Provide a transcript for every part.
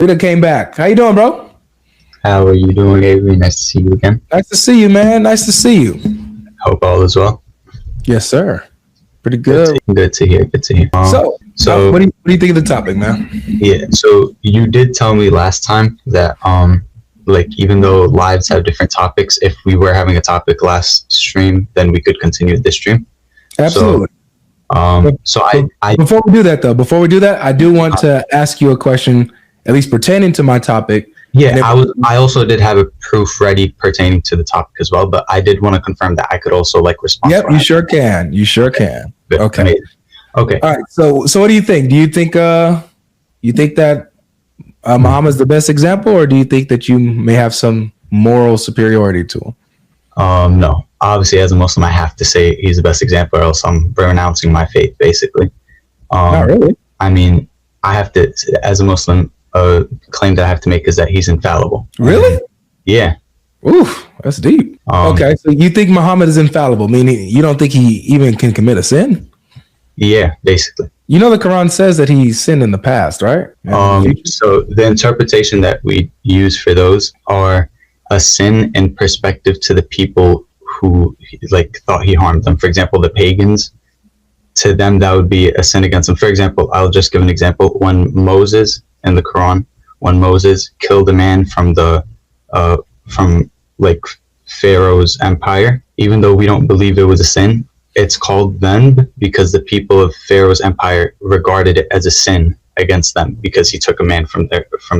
We done came back. How you doing, bro? How are you doing, Avery? Nice to see you again. Nice to see you, man. Nice to see you. Hope all is well. Yes, sir. Pretty good. Good to hear. Good to hear. So what do you think of the topic, man? Yeah. So you did tell me last time that like even though lives have different topics, if we were having a topic last stream, then we could continue this stream. Absolutely. Before we do that, I do want to ask you a question, at least pertaining to my topic. Yeah, I also did have a proof ready pertaining to the topic as well, but I did want to confirm that I could also respond. Yep, you sure can. You sure can. Good. Okay. Amazing. Okay. All right. So what do you think? Do you think that Muhammad's the best example, or do you think that you may have some moral superiority to him? No. Obviously, as a Muslim, I have to say he's the best example, or else I'm renouncing my faith, basically. Not really. I mean, I have to, as a Muslim, claim that I have to make is that he's infallible. Really? Yeah. Oof, that's deep. Okay, so you think Muhammad is infallible, meaning you don't think he even can commit a sin? Yeah, basically. You know the Quran says that he sinned in the past, right? So the interpretation that we use for those are a sin in perspective to the people who thought he harmed them. For example, the pagans, to them that would be a sin against them. For example, I'll just give an example. When Moses in the Quran, when Moses killed a man from Pharaoh's empire, even though we don't believe it was a sin, it's called dhanb because the people of Pharaoh's empire regarded it as a sin against them because he took a man from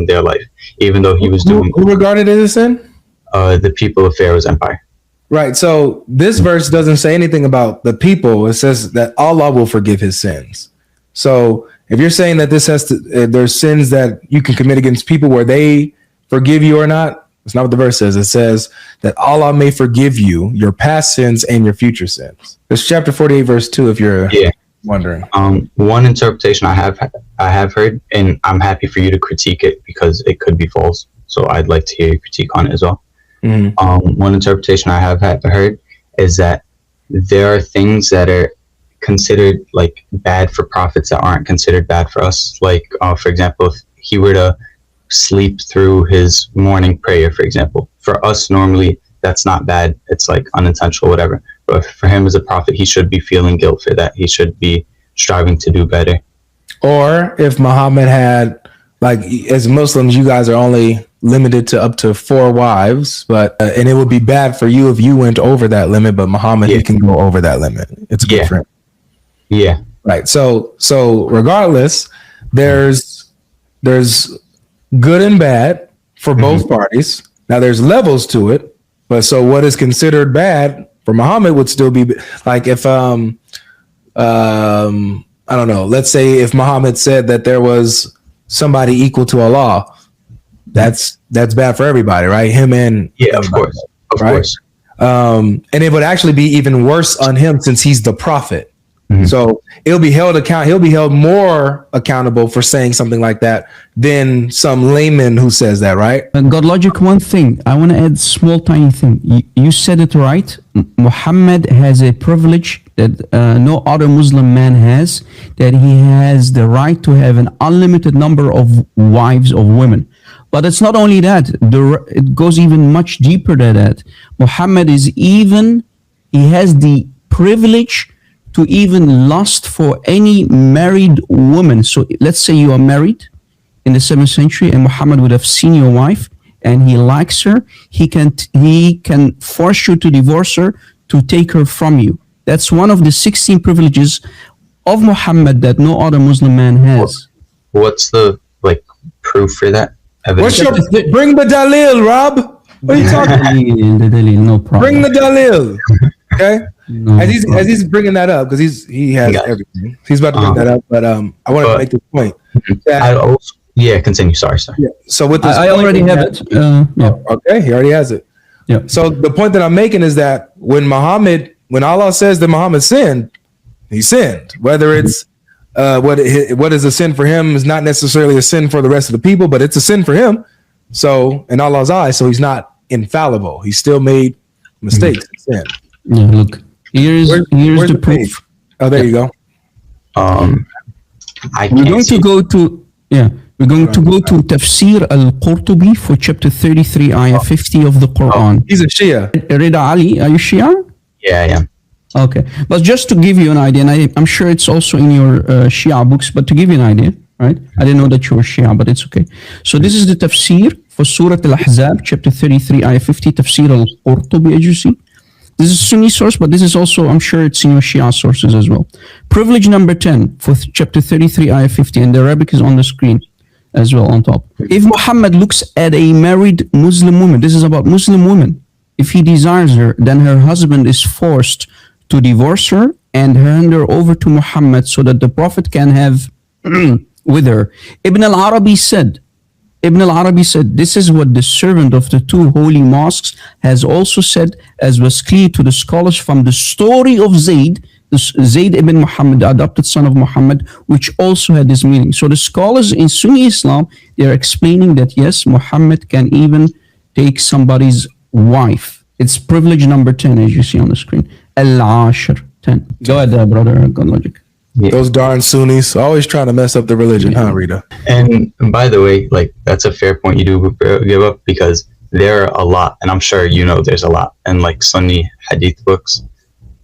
their life, even though he was doing. Who regarded it as a sin? The people of Pharaoh's empire. Right. So this verse doesn't say anything about the people. It says that Allah will forgive his sins. So if you're saying that this has to, there's sins that you can commit against people where they forgive you or not, it's not what the verse says. It says that Allah may forgive you your past sins and your future sins. It's chapter 48, verse 2, if you're wondering. One interpretation I have heard, and I'm happy for you to critique it because it could be false. So I'd like to hear your critique on it as well. Mm-hmm. One interpretation I have heard is that there are things that are considered bad for prophets that aren't considered bad for us. For example, if he were to sleep through his morning prayer, for example, for us normally that's not bad. It's unintentional, whatever. But for him as a prophet, he should be feeling guilt for that. He should be striving to do better. Or if Muhammad had, as Muslims, you guys are only limited to up to 4 wives, but and it would be bad for you if you went over that limit, but Muhammad, he can go over that limit. It's good for him. Yeah. Right. So regardless, there's good and bad for both parties. Now there's levels to it, but so what is considered bad for Muhammad would still be if I don't know, let's say if Muhammad said that there was somebody equal to Allah, that's bad for everybody, right? Him and of course. And it would actually be even worse on him since he's the prophet. Mm-hmm. So he'll be held more accountable for saying something like that than some layman who says that, right? GodLogic, one thing I want to add, small tiny thing. You said it right. Muhammad has a privilege that no other Muslim man has, that he has the right to have an unlimited number of wives, of women. But it's not only that, it goes even much deeper than that. Muhammad he has the privilege to even lust for any married woman. So let's say you are married in the 7th century and Muhammad would have seen your wife and he likes her. He can force you to divorce her, to take her from you. That's one of the 16 privileges of Muhammad that no other Muslim man has. What's the proof for that? Bring the Dalil, Rob. What are you talking about? The Dalil, no problem. Bring the Dalil. Okay. No, as he's bringing that up, because he has everything. He's about to bring that up, but I want to make the point. Continue. Sorry. Yeah. So with this, I already have it. Okay, he already has it. Yeah. So the point that I'm making is that when Allah says that Muhammad sinned, he sinned. Whether it's what is a sin for him is not necessarily a sin for the rest of the people, but it's a sin for him. So in Allah's eyes, so he's not infallible. He still made mistakes and sin. Yeah, look. Here's the proof. Oh, there you go. I We're going to go to We're going to go to Tafsir al-Qurtubi for chapter 33, ayah 50 of the Quran. He's a Shia. Rida Ali, are you Shia? Yeah, I am. Okay. But just to give you an idea, and I'm sure it's also in your Shia books, but to give you an idea, right? I didn't know that you were Shia, but it's okay. So this is the Tafsir for Surah Al-Ahzab, chapter 33, ayah 50, Tafsir al-Qurtubi, as you see. This is a Sunni source, but this is also, I'm sure it's in your Shia sources as well. Privilege number 10 for chapter 33, ayah 50, and the Arabic is on the screen as well on top. If Muhammad looks at a married Muslim woman, this is about Muslim women, if he desires her, then her husband is forced to divorce her and hand her over to Muhammad so that the Prophet can have with her. Ibn al-Arabi said, this is what the servant of the two holy mosques has also said, as was clear to the scholars from the story of Zayd ibn Muhammad, the adopted son of Muhammad, which also had this meaning. So the scholars in Sunni Islam, they are explaining that yes, Muhammad can even take somebody's wife. It's privilege number 10, as you see on the screen. Al-Ashir, 10. Go ahead, brother GodLogic. Yeah. Those darn Sunnis always trying to mess up the religion, huh, Rita? And by the way, like, that's a fair point you do give up, because there are a lot, and I'm sure you know there's a lot, and like Sunni hadith books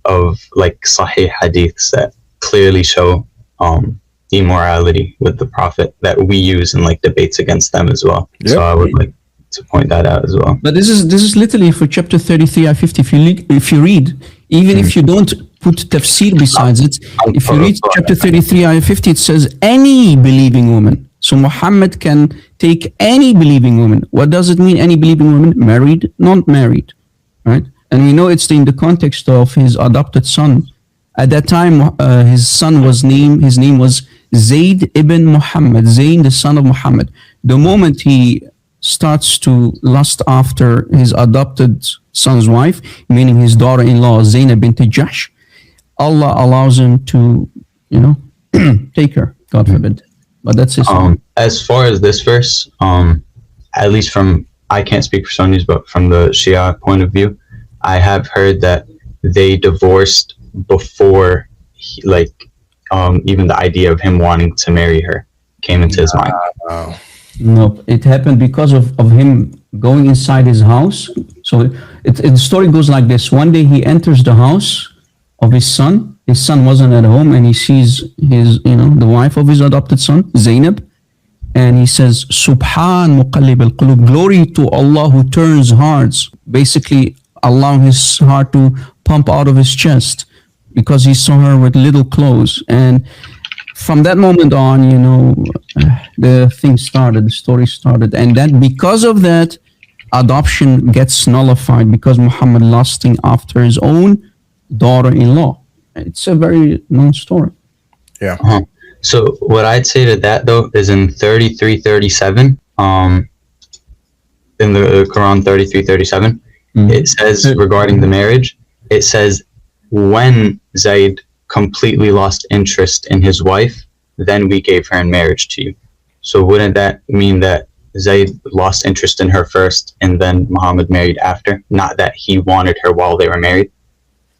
of like Sahih hadiths that clearly show immorality with the Prophet that we use in like debates against them as well. Yep. So I would like to point that out as well. But this is literally for chapter 33, ayah 50. If you read, even if you don't put tafsir besides it, if you read chapter 33, ayah 50, it says any believing woman. So Muhammad can take any believing woman. What does it mean, any believing woman? Married, not married, right? And we know it's in the context of his adopted son. At that time, his name was Zayd ibn Muhammad, Zayn, the son of Muhammad. The moment he starts to lust after his adopted son's wife, meaning his daughter-in-law, Zainab bint Jahsh, Allah allows him to, take her, God forbid. But that's his. As far as this verse, at least from, I can't speak for Sunnis, but from the Shia point of view, I have heard that they divorced before, even the idea of him wanting to marry her came into his mind. Wow. No, it happened because of him going inside his house. So the story goes like this. One day he enters the house of his son. His son wasn't at home, and he sees the wife of his adopted son, Zainab, and he says, Subhan muqallib al-qulub, glory to Allah who turns hearts, basically allowing his heart to pump out of his chest because he saw her with little clothes. And from that moment on, the story started. And then because of that, adoption gets nullified because Muhammad lusting after his own daughter-in-law. It's a very known story. Yeah. So what I'd say to that, though, is in 33:37, in the Quran 33:37, it says regarding the marriage, it says, when Zayd completely lost interest in his wife, then we gave her in marriage to you. So wouldn't that mean that Zayd lost interest in her first and then Muhammad married after? Not that he wanted her while they were married?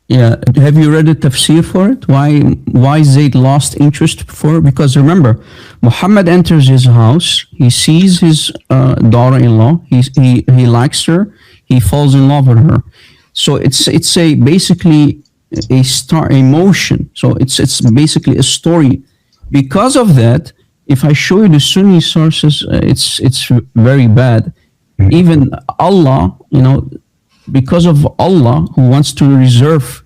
Yeah. Have you read the tafsir for it? Why Zayd lost interest for her? Because remember, Muhammad enters his house. He sees his daughter-in-law. He likes her. He falls in love with her. So it's basically a motion. So it's basically a story. Because of that, if I show you the Sunni sources, it's very bad. Even Allah, because of Allah who wants to reserve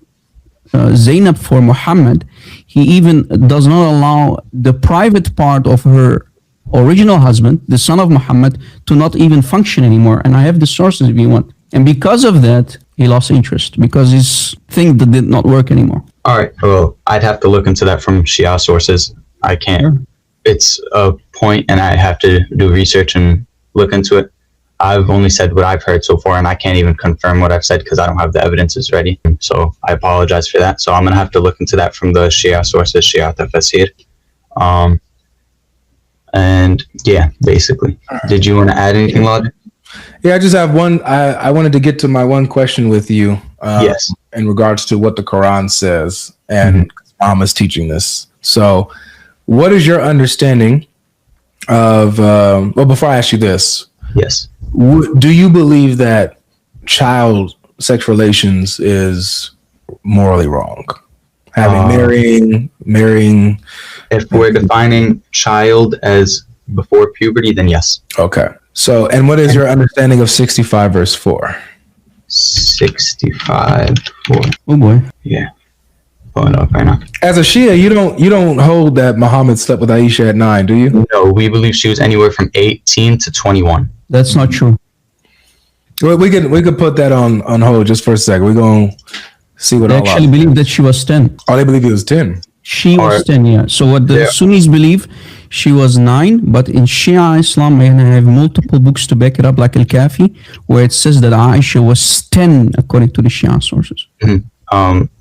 Zainab for Muhammad, he even does not allow the private part of her original husband, the son of Muhammad, to not even function anymore. And I have the sources if you want. And because of that, he lost interest because his thing that did not work anymore. All right. Well, I'd have to look into that from Shia sources. I can't. Sure. It's a point, and I have to do research and look into it. I've only said what I've heard so far, and I can't even confirm what I've said because I don't have the evidences ready. So I apologize for that. So I'm going to have to look into that from the Shia sources, Shia Tafsir. And yeah, basically. Did you want to add anything, Logic? Yeah, I just have one. I wanted to get to my one question with you. Yes. In regards to what the Quran says, and Mama's teaching this. So, what is your understanding of well, before I ask you this, Yes. do you believe that child sex relations is morally wrong? Marrying. If we're defining child as before puberty, then yes. Okay. So, and what is your understanding of 65 verse 4? 65 4. Oh boy. Yeah. Pulling it up right now. As a Shia, you don't hold that Muhammad slept with Aisha at 9, do you? No, we believe she was anywhere from 18 to 21. That's not true. Well, we could put that on hold just for a second. We're gonna see what They Allah. actually believe that she was 10. Oh, they believe he was 10. She was 10, yeah. So what the Yeah. Sunnis believe, she was 9, but in Shia Islam, and I have multiple books to back it up, like Al-Kafi, where it says that Aisha was 10, according to the Shia sources.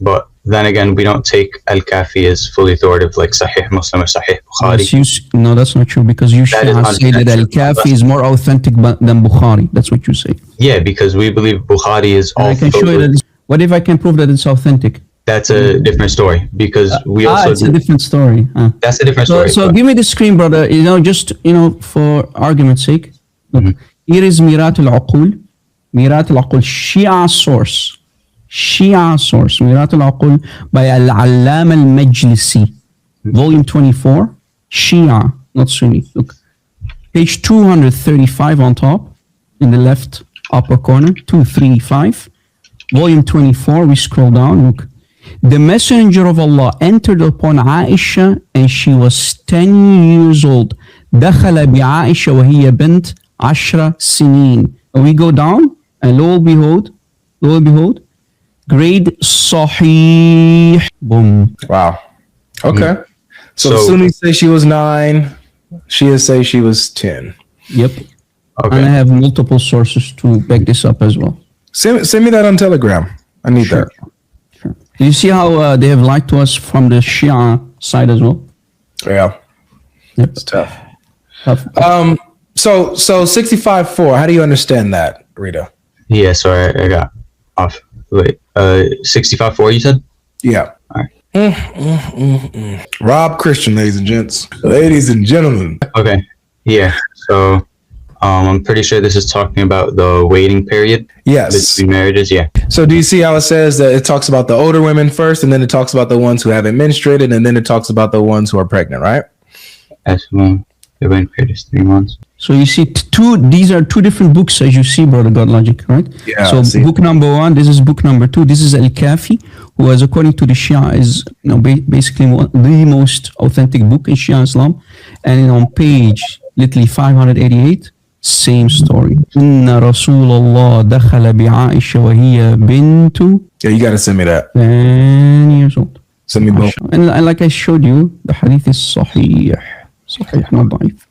But then again, we don't take Al-Kafi as fully authoritative like Sahih Muslim or Sahih Bukhari. No, that's not true, because you That is Shia say that 100% true. Al-Kafi is more authentic than Bukhari. That's what you say. Yeah, because we believe Bukhari is And I can show you that. What if I can prove that it's authentic? That's a different story because we also It's a different story. that's a different So, story. so but- give me the screen, brother. Just for argument's sake. Look, here is Mirat al-Uqul. Mirat al-Uqul, Shia source. Mirat al-Uqul by Al-Allam al-Majlisi. Volume 24. Shia, not Sunni. Look. Page 235 on top, in the left upper corner. 235. Volume 24, we scroll down. Look. The Messenger of Allah entered upon Aisha and she was 10 years old. دخل بعائشة وهي بنت 10 سنين. And we go down and lo and behold, grade Sahih. Boom. Wow. Okay. So, So- Sunni say she was 9. Shia say she was 10. Yep. okay. And I have multiple sources to back this up as well. Send me that on Telegram. I need Sure. that. Sure. Do you see how they have lied to us from the Shia side as well? Yeah. Yep. It's tough. Tough. So 65-4. How do you understand that, Rita? Yeah, sorry, I got off. Wait, 65-4 you said? Yeah. All right. Rob Christian, ladies and gents. Ladies and gentlemen. Okay. Yeah. So I'm pretty sure this is talking about the waiting period Yes. between marriages. Yeah. So do you see how it says that it talks about the older women first, and then it talks about the ones who haven't menstruated, and then it talks about the ones who are pregnant, right? As well, the waiting period is 3 months. So you see, these are two different books, as you see, brother GodLogic, right? Yeah, So I see. book number 1, this is book number 2. This is Al-Kafi, who, as according to the Shia, is basically the most authentic book in Shia Islam. And on page literally 588, same story. Inna Rasulullah dakhala bi'Aisha wa hiya bintu Yeah, you got to send me that. 10 years old. Send me both. And like I showed you, the hadith is sahih, not da'if.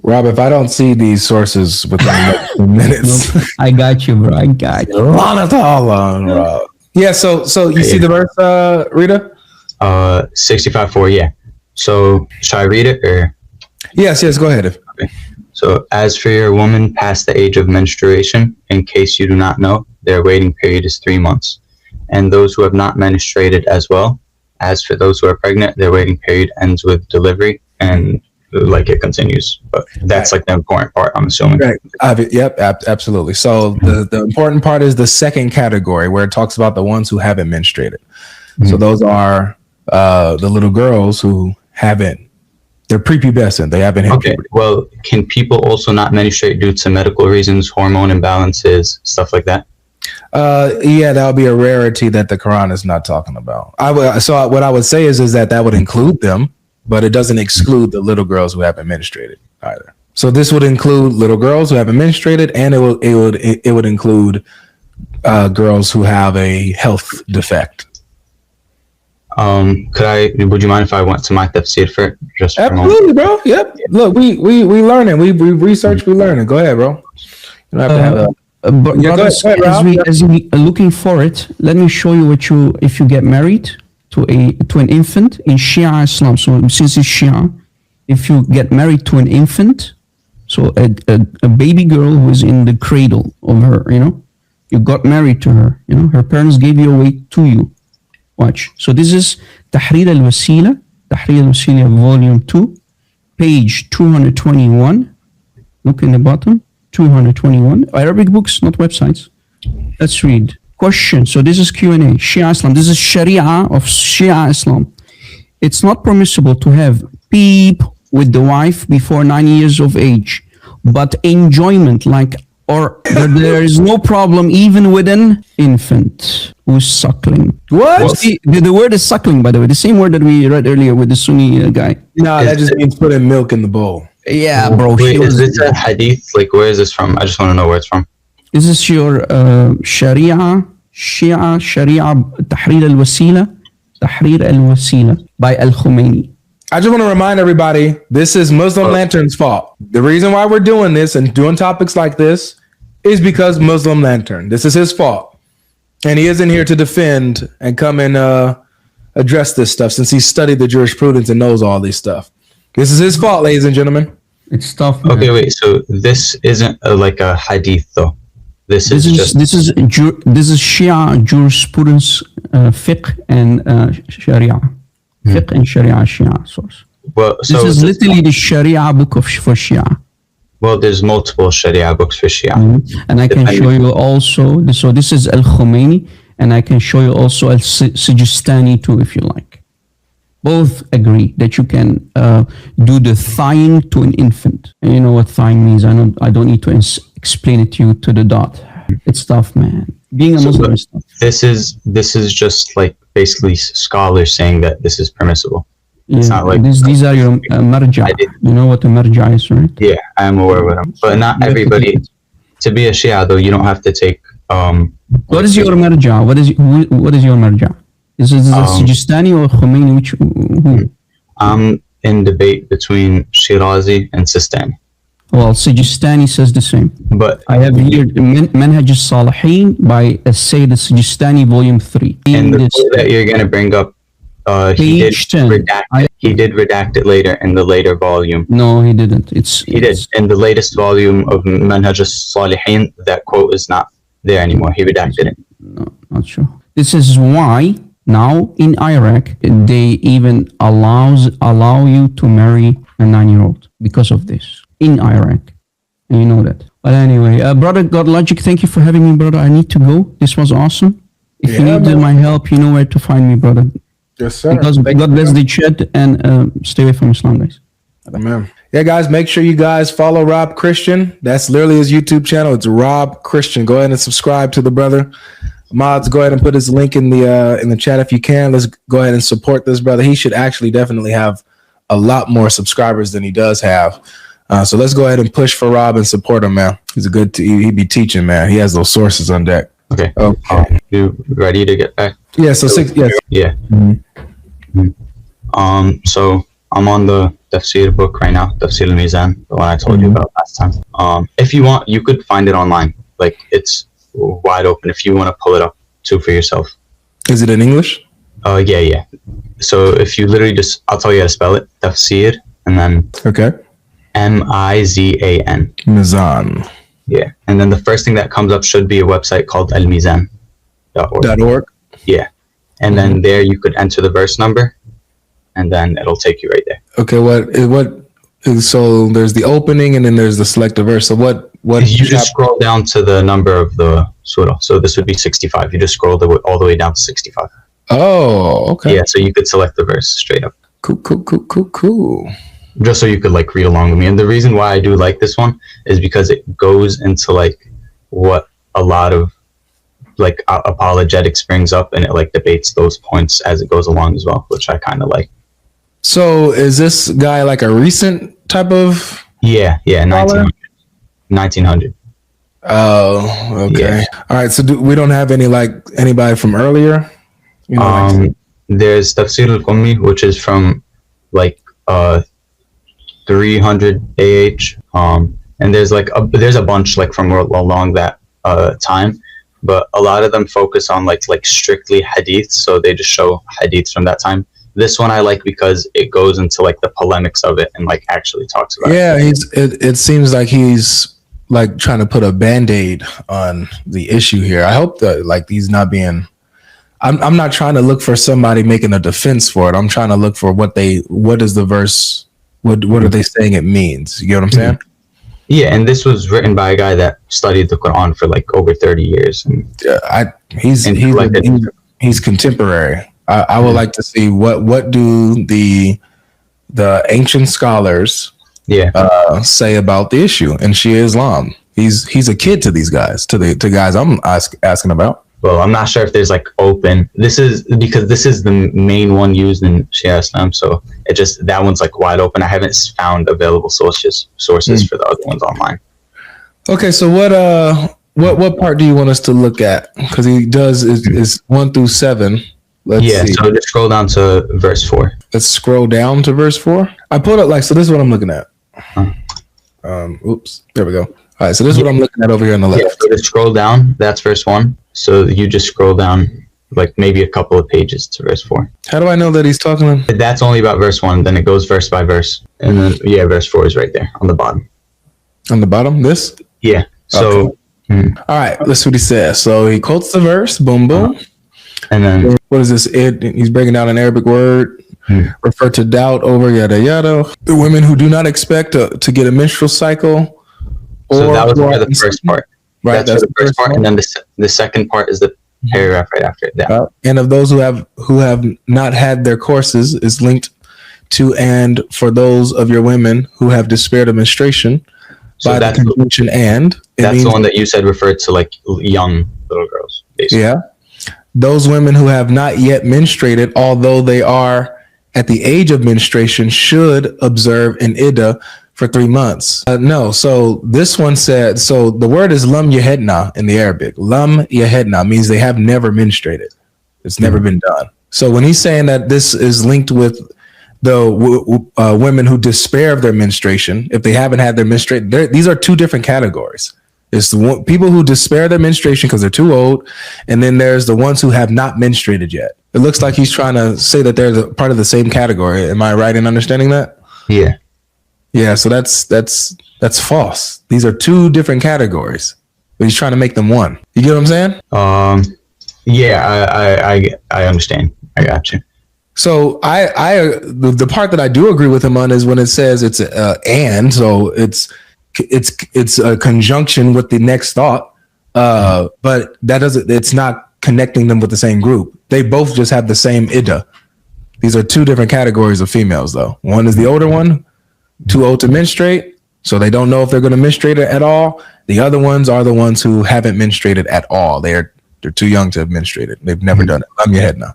Rob, if I don't see these sources within the next few minutes, I got you, bro. I got you. Lana Ta'ala, Rob. Yeah, so you see the verse, Rita? 65-4, yeah. So should I read it or? Yes, go ahead. So as for your woman past the age of menstruation, in case you do not know, their waiting period is 3 months. And those who have not menstruated as well. As for those who are pregnant, their waiting period ends with delivery, and like it continues. But that's like the important part, I'm assuming. Right. Yep, absolutely. So the important part is the second category where it talks about the ones who haven't menstruated. So those are the little girls who haven't. They're prepubescent. They haven't hit Okay. puberty. Well, can people also not menstruate due to medical reasons, hormone imbalances, stuff like that? Yeah, that would be a rarity that the Quran is not talking about. What I would say is that would include them, but it doesn't exclude the little girls who haven't menstruated either. So this would include little girls who haven't menstruated, and it would include girls who have a health defect. Would you mind if I went to my tafsir for just for a moment? Absolutely, bro. Yep. Look, we learning. We research. We learning. Go ahead, bro. You don't have to have a. But Yeah, go brothers, ahead, Rob. as we are looking for it, let me show you if you get married to an infant in Shia Islam. So since it's Shia, if you get married to an infant, so a baby girl who is in the cradle of her, you got married to her, her parents gave you away to you. Watch. So this is Tahrir al-Wasila, volume 2, page 221. Look in the bottom, 221. Arabic books, not websites. Let's read. Question. So this is Q&A. Shia Islam. This is Sharia of Shia Islam. It's not permissible to have peep with the wife before 9 years of age, but enjoyment there is no problem even with an infant who's suckling. What? The word is suckling, by the way, the same word that we read earlier with the Sunni guy. No, that just means putting milk in the bowl. Yeah, bro. Wait, is this a hadith? Like, where is this from? I just want to know where it's from. This is your Sharia, Shia, Sharia, Tahrir al-Wasila by Al-Khomeini. I just want to remind everybody, this is Muslim Lantern's fault. The reason why we're doing this and doing topics like this is because Muslim Lantern. This is his fault. And he isn't here to defend and come and address this stuff since he studied the jurisprudence and knows all this stuff. This is his fault, ladies and gentlemen. It's tough. Man. Okay, wait. So this isn't like a hadith, though. This is Shia jurisprudence, fiqh and Sharia. Fiqh and Sharia Shia source. Well, so this is literally the Sharia book for Shia. Well, there's multiple Sharia books for Shia. And I can show you also, so this is Al-Khomeini, and I can show you also Al-Sijistani too, if you like. Both agree that you can do the thawing to an infant. And you know what thawing means. I don't need to explain it to you to the dot. It's tough, man. Being a Muslim is tough. This is just like basically scholars saying that this is permissible. It's not like these are your marja. You know what a marja is, right? Yeah, I am aware of them. But not everybody. To be a Shia, though, you don't have to take. What is your marja? What is your marja? Is it Sijistani or Khomeini? Who? I'm in debate between Shirazi and Sistani. Well, Sijistani says the same. But I have here Manhaj al-Salihin by Sayyid al-Sijistani, volume 3. And the quote that you're going to bring up, he did redact it later in the later volume. No, he didn't. He did. In the latest volume of Manhaj al-Salihin, that quote is not there anymore. He redacted it. No, not sure. This is why now in Iraq, they even allow you to marry a 9-year-old because of this. In Iraq. And you know that. But anyway, brother GodLogic, thank you for having me, brother. I need to go. This was awesome. If you need my help, you know where to find me, brother. Yes, sir. God bless the chat and stay away from Islam, guys. Amen. Yeah, guys, make sure you guys follow Rob Christian. That's literally his YouTube channel. It's Rob Christian. Go ahead and subscribe to the brother. Mods, go ahead and put his link in the chat if you can. Let's go ahead and support this brother. He should actually definitely have a lot more subscribers than he does have. So let's go ahead and push for Rob and support him, man. He's a good. He'd be teaching, man. He has those sources on deck. Okay. Okay. You ready to get back? Yeah. So 6. Yes. Yeah. So I'm on the Tafsir book right now, Tafsir al-Mizan, the one I told you about last time. If you want, you could find it online. Like, it's wide open if you want to pull it up too for yourself. Is it in English? Yeah. So if you literally I'll tell you how to spell it. Tafsir and then Okay. Mizan. Mizan. Yeah. And then the first thing that comes up should be a website called almizan.org. .org. Yeah. And then there you could enter the verse number and then it'll take you right there. Okay. So there's the opening and then there's the select a verse. So what you just scroll down to the number of the surah. So this would be 65. You just scroll all the way down to 65. Oh, okay. Yeah. So you could select the verse straight up. Cool. Just so you could like read along with me. And the reason why I do like this one is because it goes into like what a lot of like apologetics brings up, and it like debates those points as it goes along as well, which I kind of like. So is this guy like a recent type of? Yeah, 1900. Oh, okay. Yeah. All right. So we don't have anybody from earlier? You know, there's Tafsir al-Qummi, which is from like 300 AH. And there's a bunch like from along that time, but a lot of them focus on like strictly hadiths, so they just show hadiths from that time. This one I like because it goes into like the polemics of it and like actually talks about it. Yeah, it seems like he's like trying to put a band-aid on the issue here. I hope that like he's not being I'm not trying to look for somebody making a defense for it. I'm trying to look for what is the verse what are they saying it means? You get what I'm saying? Yeah, and this was written by a guy that studied the Quran for like over 30 years. And Yeah, he's contemporary. I would like to see what do the ancient scholars yeah, say about the issue in Shia Islam. He's a kid to these guys, to guys I'm asking about. well, I'm not sure if there's like open. This is because this is the main one used in Shia Islam, so it just that one's like wide open. I haven't found available sources for the other ones online. Okay, so what part do you want us to look at? Because he does is 1 through 7. Let's see. So just scroll down to verse 4. Let's scroll down to verse 4. I pulled up so this is what I'm looking at. Oops, there we go. All right, so this is what I'm looking at over here on the left. Yeah, so just scroll down. That's verse 1. So you just scroll down like maybe a couple of pages to verse 4. How do I know that he's talking? That's only about verse 1. Then it goes verse by verse, and then verse 4 is right there on the bottom. On the bottom, this? Yeah. So. Okay. All right, let's see what he says. So he quotes the verse, boom, boom. And then what is this? He's breaking down an Arabic word, refer to doubt over yada yada. The women who do not expect to get a menstrual cycle. So that was for the first part. Right, that's for the first part, and then the second part is the paragraph right after that. And of those who have not had their courses is linked to, and for those of your women who have despaired of menstruation, so by that's the conjunction and. That's the one that you said referred to like young little girls, basically. Yeah. Those women who have not yet menstruated, although they are at the age of menstruation, should observe an iddah for 3 months. No, so this one said, so the word is lam yahedna in the Arabic. Lam yahedna means they have never menstruated. It's never been done. So when he's saying that this is linked with the women who despair of their menstruation, if they haven't had their menstruation, these are two different categories. It's the people who despair of their menstruation because they're too old, and then there's the ones who have not menstruated yet. It looks like he's trying to say that they're part of the same category. Am I right in understanding that? Yeah. Yeah. So that's false. These are two different categories, but he's trying to make them one. You get what I'm saying? Yeah, I understand. I got you. So the part that I do agree with him on is when it says it's and, so it's a conjunction with the next thought, but that doesn't. It's not connecting them with the same group. They both just have the same iddah. These are two different categories of females, though. One is the older one, too old to menstruate, so they don't know if they're going to menstruate at all. The other ones are the ones who haven't menstruated at all. They're too young to have menstruated. They've never done it. I'm your head now.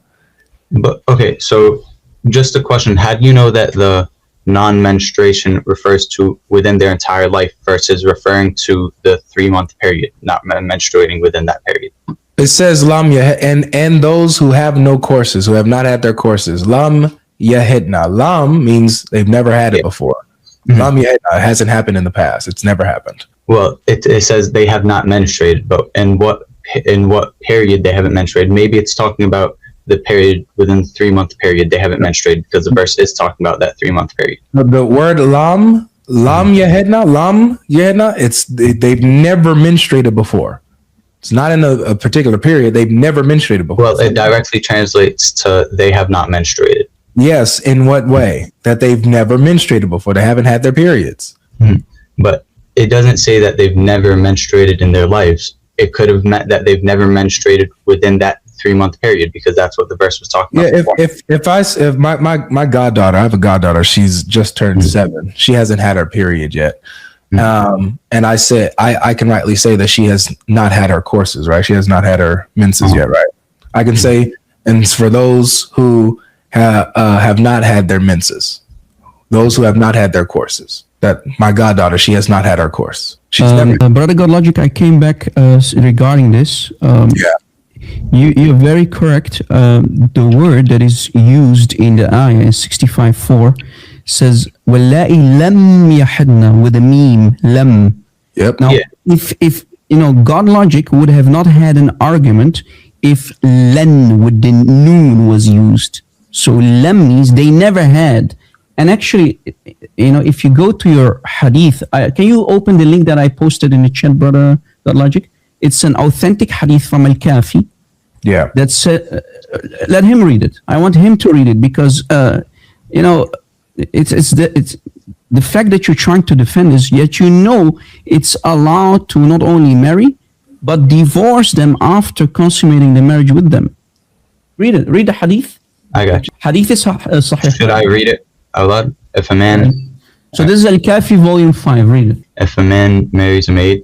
But okay, so just a question: how do you know that the non-menstruation refers to within their entire life versus referring to the 3-month period, not menstruating within that period? It says lam and those who have no courses, who have not had their courses. Lam yahidna. Lam means they've never had it before. Lam yahidna hasn't happened in the past. It's never happened. Well, it says they have not menstruated, but in what period they haven't menstruated? Maybe it's talking about the period within the 3-month period they haven't menstruated, because the verse is talking about that 3-month period. The word lam yahedna, they've never menstruated before. It's not in a particular period. They've never menstruated before. Well, it directly translates to they have not menstruated. Yes, in what way? That they've never menstruated before. They haven't had their periods. But it doesn't say that they've never menstruated in their lives. It could have meant that they've never menstruated within that 3-month period, because that's what the verse was talking about. Yeah, if my goddaughter, I have a goddaughter, she's just turned 7. She hasn't had her period yet. And I said I can rightly say that she has not had her courses, right? She has not had her menses yet, right? I can say, and for those who have not had their menses, those who have not had their courses, that my goddaughter, she has not had her course. She's never. Brother GodLogic, I came back regarding this. You're very correct. The word that is used in the ayah 65:4 says "Wallahi lam yahadna" with a meme, lam. Yep. Now, if GodLogic would have not had an argument if len with the noon was used. So lam means they never had. And actually, if you go to your hadith, can you open the link that I posted in the chat, brother GodLogic? It's an authentic hadith from Al-Kafi. Yeah. That's let him read it. I want him to read it because it's the fact that you're trying to defend is yet you know it's allowed to not only marry, but divorce them after consummating the marriage with them. Read it. Read the hadith. I got you. Hadith is sahih. Should I read it out loud? If a man, So this is Al-Kafi volume 5. Read it. if a man marries a maid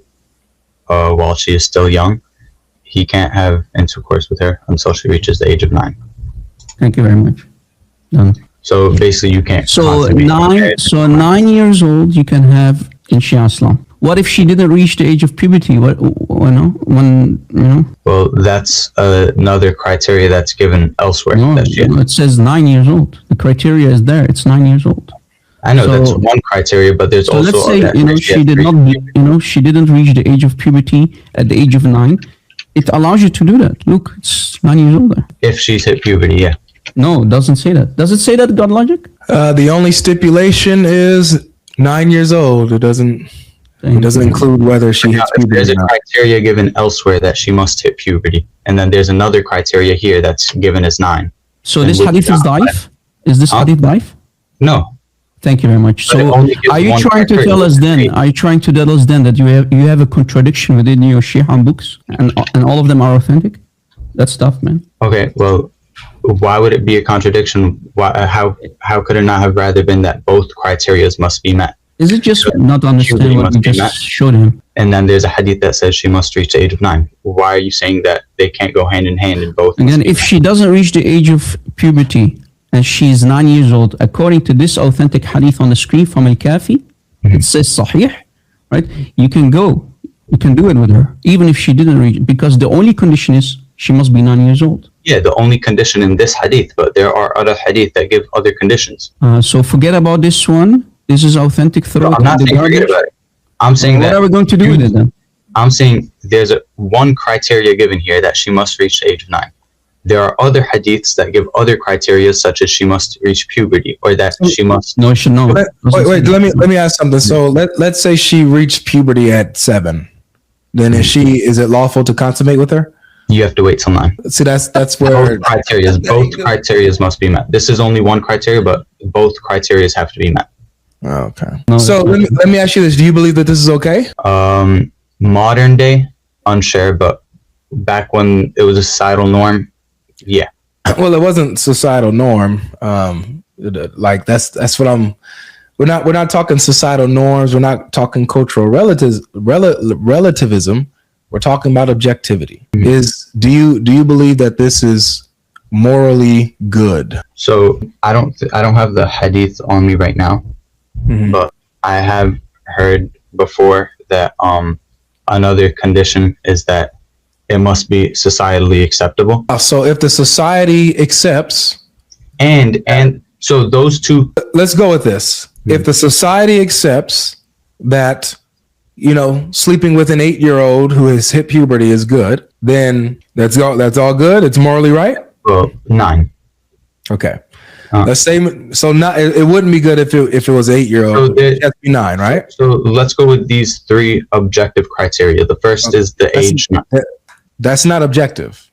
while she is still young, he can't have intercourse with her until she reaches the age of 9. Thank you very much. Done. So basically, you can't. So consummate marriage. 9 years old you can have in Shia Islam. What if she didn't reach the age of puberty? Well, that's another criteria that's given elsewhere. No, it says 9 years old. The criteria is there. It's 9 years old. I know So- that's one criteria, but there's So also let's say other she did not, she didn't reach the age of puberty at the age of 9. It allows you to do that. Look, it's 9 years old there. if she's hit puberty. Yeah. No, it doesn't say that. Does it say that, GodLogic? The only stipulation is 9 years old. It doesn't include whether she hits There's puberty a or not. criteria given elsewhere that she must hit puberty, and then there's another criteria here that's given as 9. So And this would hadith you is not daif? Is this Huh? hadith daif? No, Thank you very much. But it So only gives are you one trying to criteria. tell us then, that you have a contradiction within your Shia books and all of them are authentic? That's tough, man. okay. Well, why would it be a contradiction? Why? How could it not have rather been that both criterias must be met? Is it just not understand Puberty what must we be just met. showed him? And then there's a hadith that says she must reach the age of 9. Why are you saying that they can't go hand in hand in both? Again, if she doesn't reach the age of puberty and she's 9 years old, according to this authentic hadith on the screen from Al-Kafi, it says sahih, right? You can do it with her, even if she didn't reach, because the only condition is she must be 9 years old. Yeah, the only condition in this hadith, but there are other hadith that give other conditions. So forget about this one. This is authentic. Throw it I'm not in the saying forget garbage. about it. I'm saying What that are we going to do with it then? I'm saying there's one criteria given here that she must reach the age of 9. There are other hadiths that give other criteria, such as she must reach puberty or that she must. No, it should know. Wait, let me ask something. So let's say she reached puberty at 7. Then is it lawful to consummate with her? You have to wait till 9. See, that's where Both criterias must be met. This is only one criteria, but both criterias have to be met. okay. No, So let me ask you this: do you believe that this is okay? Modern day, unsure, but back when it was a societal norm, yeah. Well, it wasn't societal norm. Like that's what I'm. We're not talking societal norms. We're not talking cultural relativism. We're talking about objectivity. Do you believe that this is morally good? So I don't have the hadith on me right now, but I have heard before that another condition is that it must be societally acceptable. So if the society accepts, And so those two. let's go with this. If the society accepts that, sleeping with an 8-year-old who has hit puberty is good, then that's all good. It's morally right. Well, 9. Okay. Let's say so. Not it wouldn't be good if it was 8-year-old. So It has to be 9, right? So let's go with these 3 objective criteria. The first is the age. That's not objective.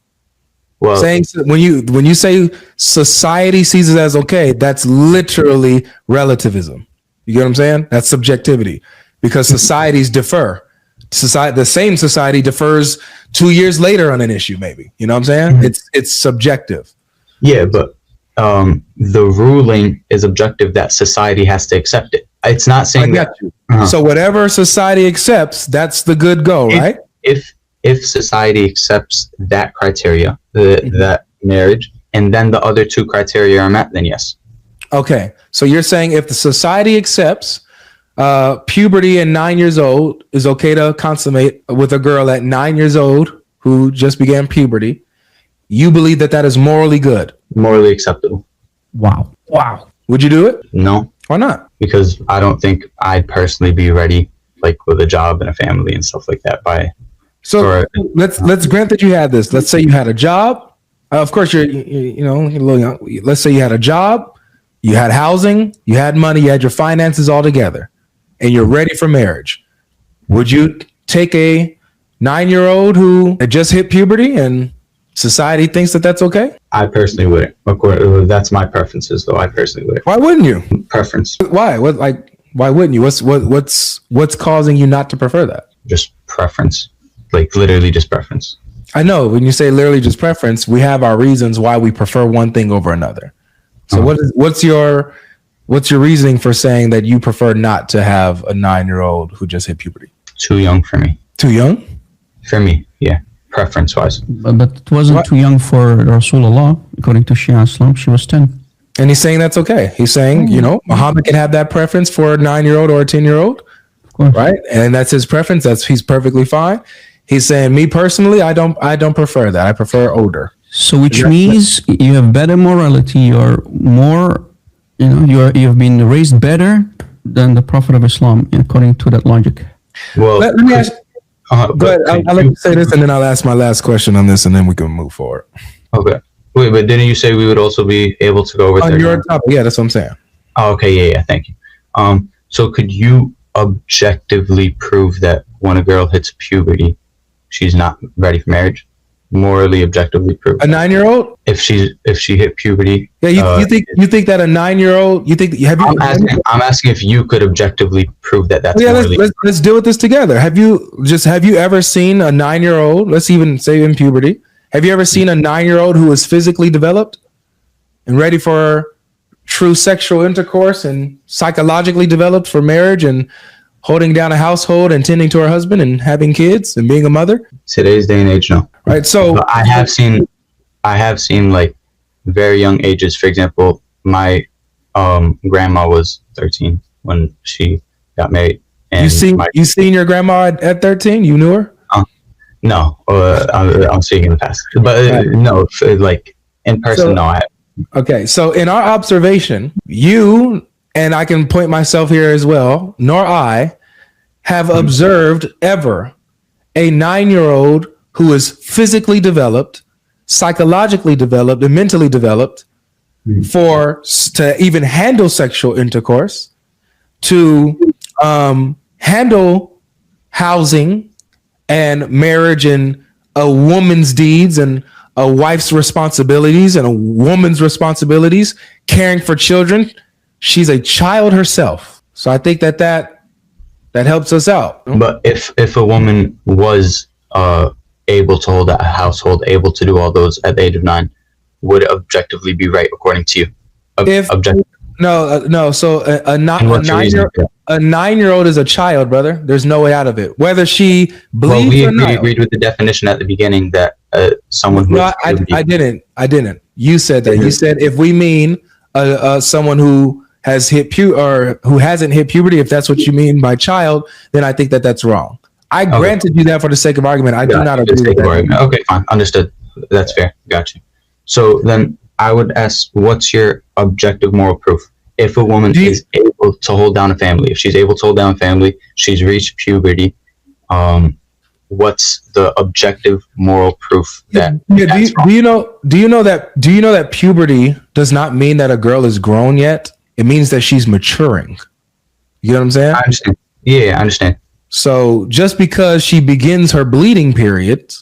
Well, Saying when you say society sees it as okay, that's literally relativism. You get what I'm saying? That's subjectivity, because societies differ. The same society differs 2 years later on an issue. Maybe you know what I'm saying? It's subjective. yeah, but the ruling is objective that society has to accept it. It's not I saying got that. you. Uh-huh. So whatever society accepts, that's the good go, right? If society accepts that criteria, that marriage, and then the other 2 criteria are met, then yes. Okay. So you're saying if the society accepts puberty at 9 years old is okay to consummate with a girl at 9 years old who just began puberty, you believe that is morally good. Morally acceptable. Wow. Would you do it? No, Why not? because I don't think I'd personally be ready, like with a job and a family and stuff like that. So Or- let's grant that you had this. Let's say you had a job. Of course, you're a little young. Let's say you had a job, you had housing, you had money, you had your finances all together, and you're ready for marriage. Would you take a 9-year-old who had just hit puberty and society thinks that that's okay? I personally wouldn't. Of course, that's my preferences, though. I personally wouldn't. Why wouldn't you? Preference. Why? What Why wouldn't you? What's causing you not to prefer that? Just preference, like literally just preference. I know when you say literally just preference, we have our reasons why we prefer one thing over another. So what's your reasoning for saying that you prefer not to have a 9-year-old who just hit puberty? Too young for me. Too young? For me, yeah. Preference wise. But it wasn't too young for Rasulullah. According to Shia Islam, she was 10. And he's saying that's okay. He's saying, Muhammad can have that preference for a 9-year-old or a 10-year-old, right? And that's his preference. He's perfectly fine. He's saying, me personally, I don't prefer that. I prefer older. So which means you have better morality. You're more, you've been raised better than the Prophet of Islam, according to that logic. Well, let me ask. Go ahead. I'll let you say this, and then I'll ask my last question on this, and then we can move forward. Okay. Wait, but didn't you say we would also be able to go over on your topic? Yeah, that's what I'm saying. Oh, okay. Yeah. Thank you. So could you objectively prove that when a girl hits puberty, she's not ready for marriage? Morally, objectively prove a 9-year-old if she hit puberty. Yeah, you think that a 9-year-old? I'm asking if you could objectively prove that that's. Yeah, let's deal with this together. Have you ever seen a 9-year-old? Let's even say in puberty. Have you ever seen a 9-year-old who is physically developed and ready for true sexual intercourse and psychologically developed for marriage and holding down a household and tending to her husband and having kids and being a mother? Today's day and age, no. Right. So but I have seen like very young ages. For example, my grandma was 13 when she got married. And you seen your grandma at 13? You knew her? No, I'm speaking in the past, but no, like in person, no. I haven't. Okay, so in our observation, you and I can point myself here as well, nor I have observed ever a 9-year-old who is physically developed, psychologically developed, and mentally developed to even handle sexual intercourse, to handle housing and marriage and a woman's deeds and a wife's responsibilities and a woman's responsibilities, caring for children. She's a child herself. So I think that helps us out. But if a woman was able to hold a household, able to do all those at the age of 9, would it objectively be right according to you? No. So a 9-year-old is a child, brother. There's no way out of it. Whether she believes or not. We agreed with the definition at the beginning that someone who. No, I didn't. You said that. You said if we mean someone who has who hasn't hit puberty, if that's what you mean by child, then I think that's wrong. I granted you that for the sake of argument. I do not agree with that. Okay, fine, understood. That's fair. Got you. So then I would ask, what's your objective moral proof? If a woman is able to hold down a family, if she's able to hold down a family, she's reached puberty, what's the objective moral proof that do you know that puberty does not mean that a girl is grown yet? It means that she's maturing. You know what I'm saying? I understand. Yeah, I understand. So just because she begins her bleeding period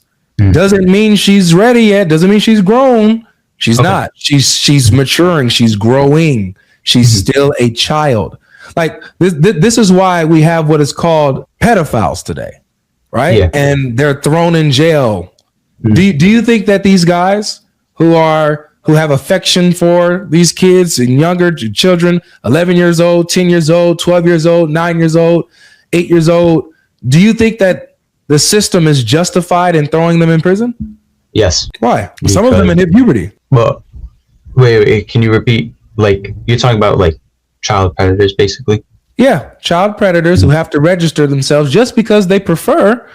doesn't mean she's ready yet, doesn't mean she's grown. She's not. She's maturing, she's growing. She's still a child. Like this is why we have what is called pedophiles today, right? Yeah. And they're thrown in jail. Do you think that these guys who have affection for these kids and younger children, 11 years old, 10 years old, 12 years old, 9 years old, 8 years old, do you think that the system is justified in throwing them in prison? Yes. Why? Some of them hit puberty. Well, wait, can you repeat? Like, you're talking about like child predators, basically? Yeah, child predators who have to register themselves just because they prefer,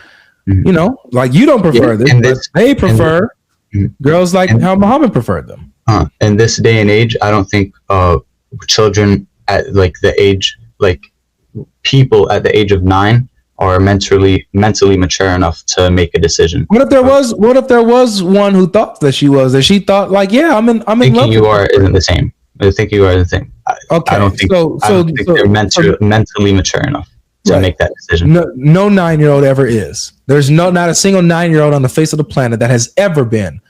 like you don't prefer them, but they prefer girls like how Muhammad preferred them. In this day and age, I don't think children at like the age, like people at the age of 9 are mentally mature enough to make a decision. What if there was one who thought that she thought like, yeah, I'm in love. Thinking you are isn't the same. I think you are the same. Okay. I don't think they're mentally mature enough to make that decision. No 9-year-old ever is. There's not a single 9-year-old on the face of the planet that has ever been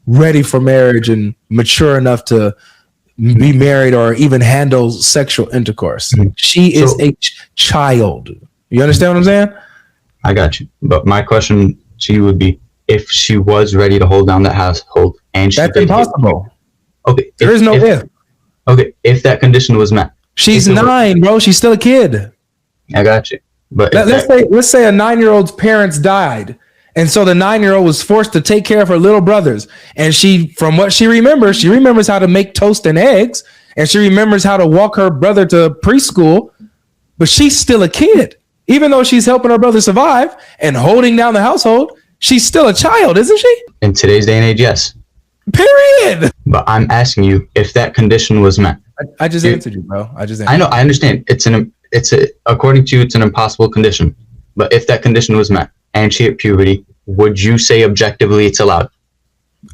ready for marriage and mature enough to be married or even handle sexual intercourse. She is a child. You understand what I'm saying? I got you. But my question to you would be, if she was ready to hold down that household and she That's did impossible. Okay. There is no if. Okay, if that condition was met. She's 9, bro. She's still a kid. I got you. But let's say a 9-year-old's parents died, and so the 9-year-old was forced to take care of her little brothers. And she, from what she remembers how to make toast and eggs, and she remembers how to walk her brother to preschool. But she's still a kid, even though she's helping her brother survive and holding down the household. She's still a child, isn't she? In today's day and age, yes. Period. But I'm asking you if that condition was met. I just answered you, bro. I know. I understand. According to you, it's an impossible condition. But if that condition was met and she hit puberty, would you say objectively it's allowed?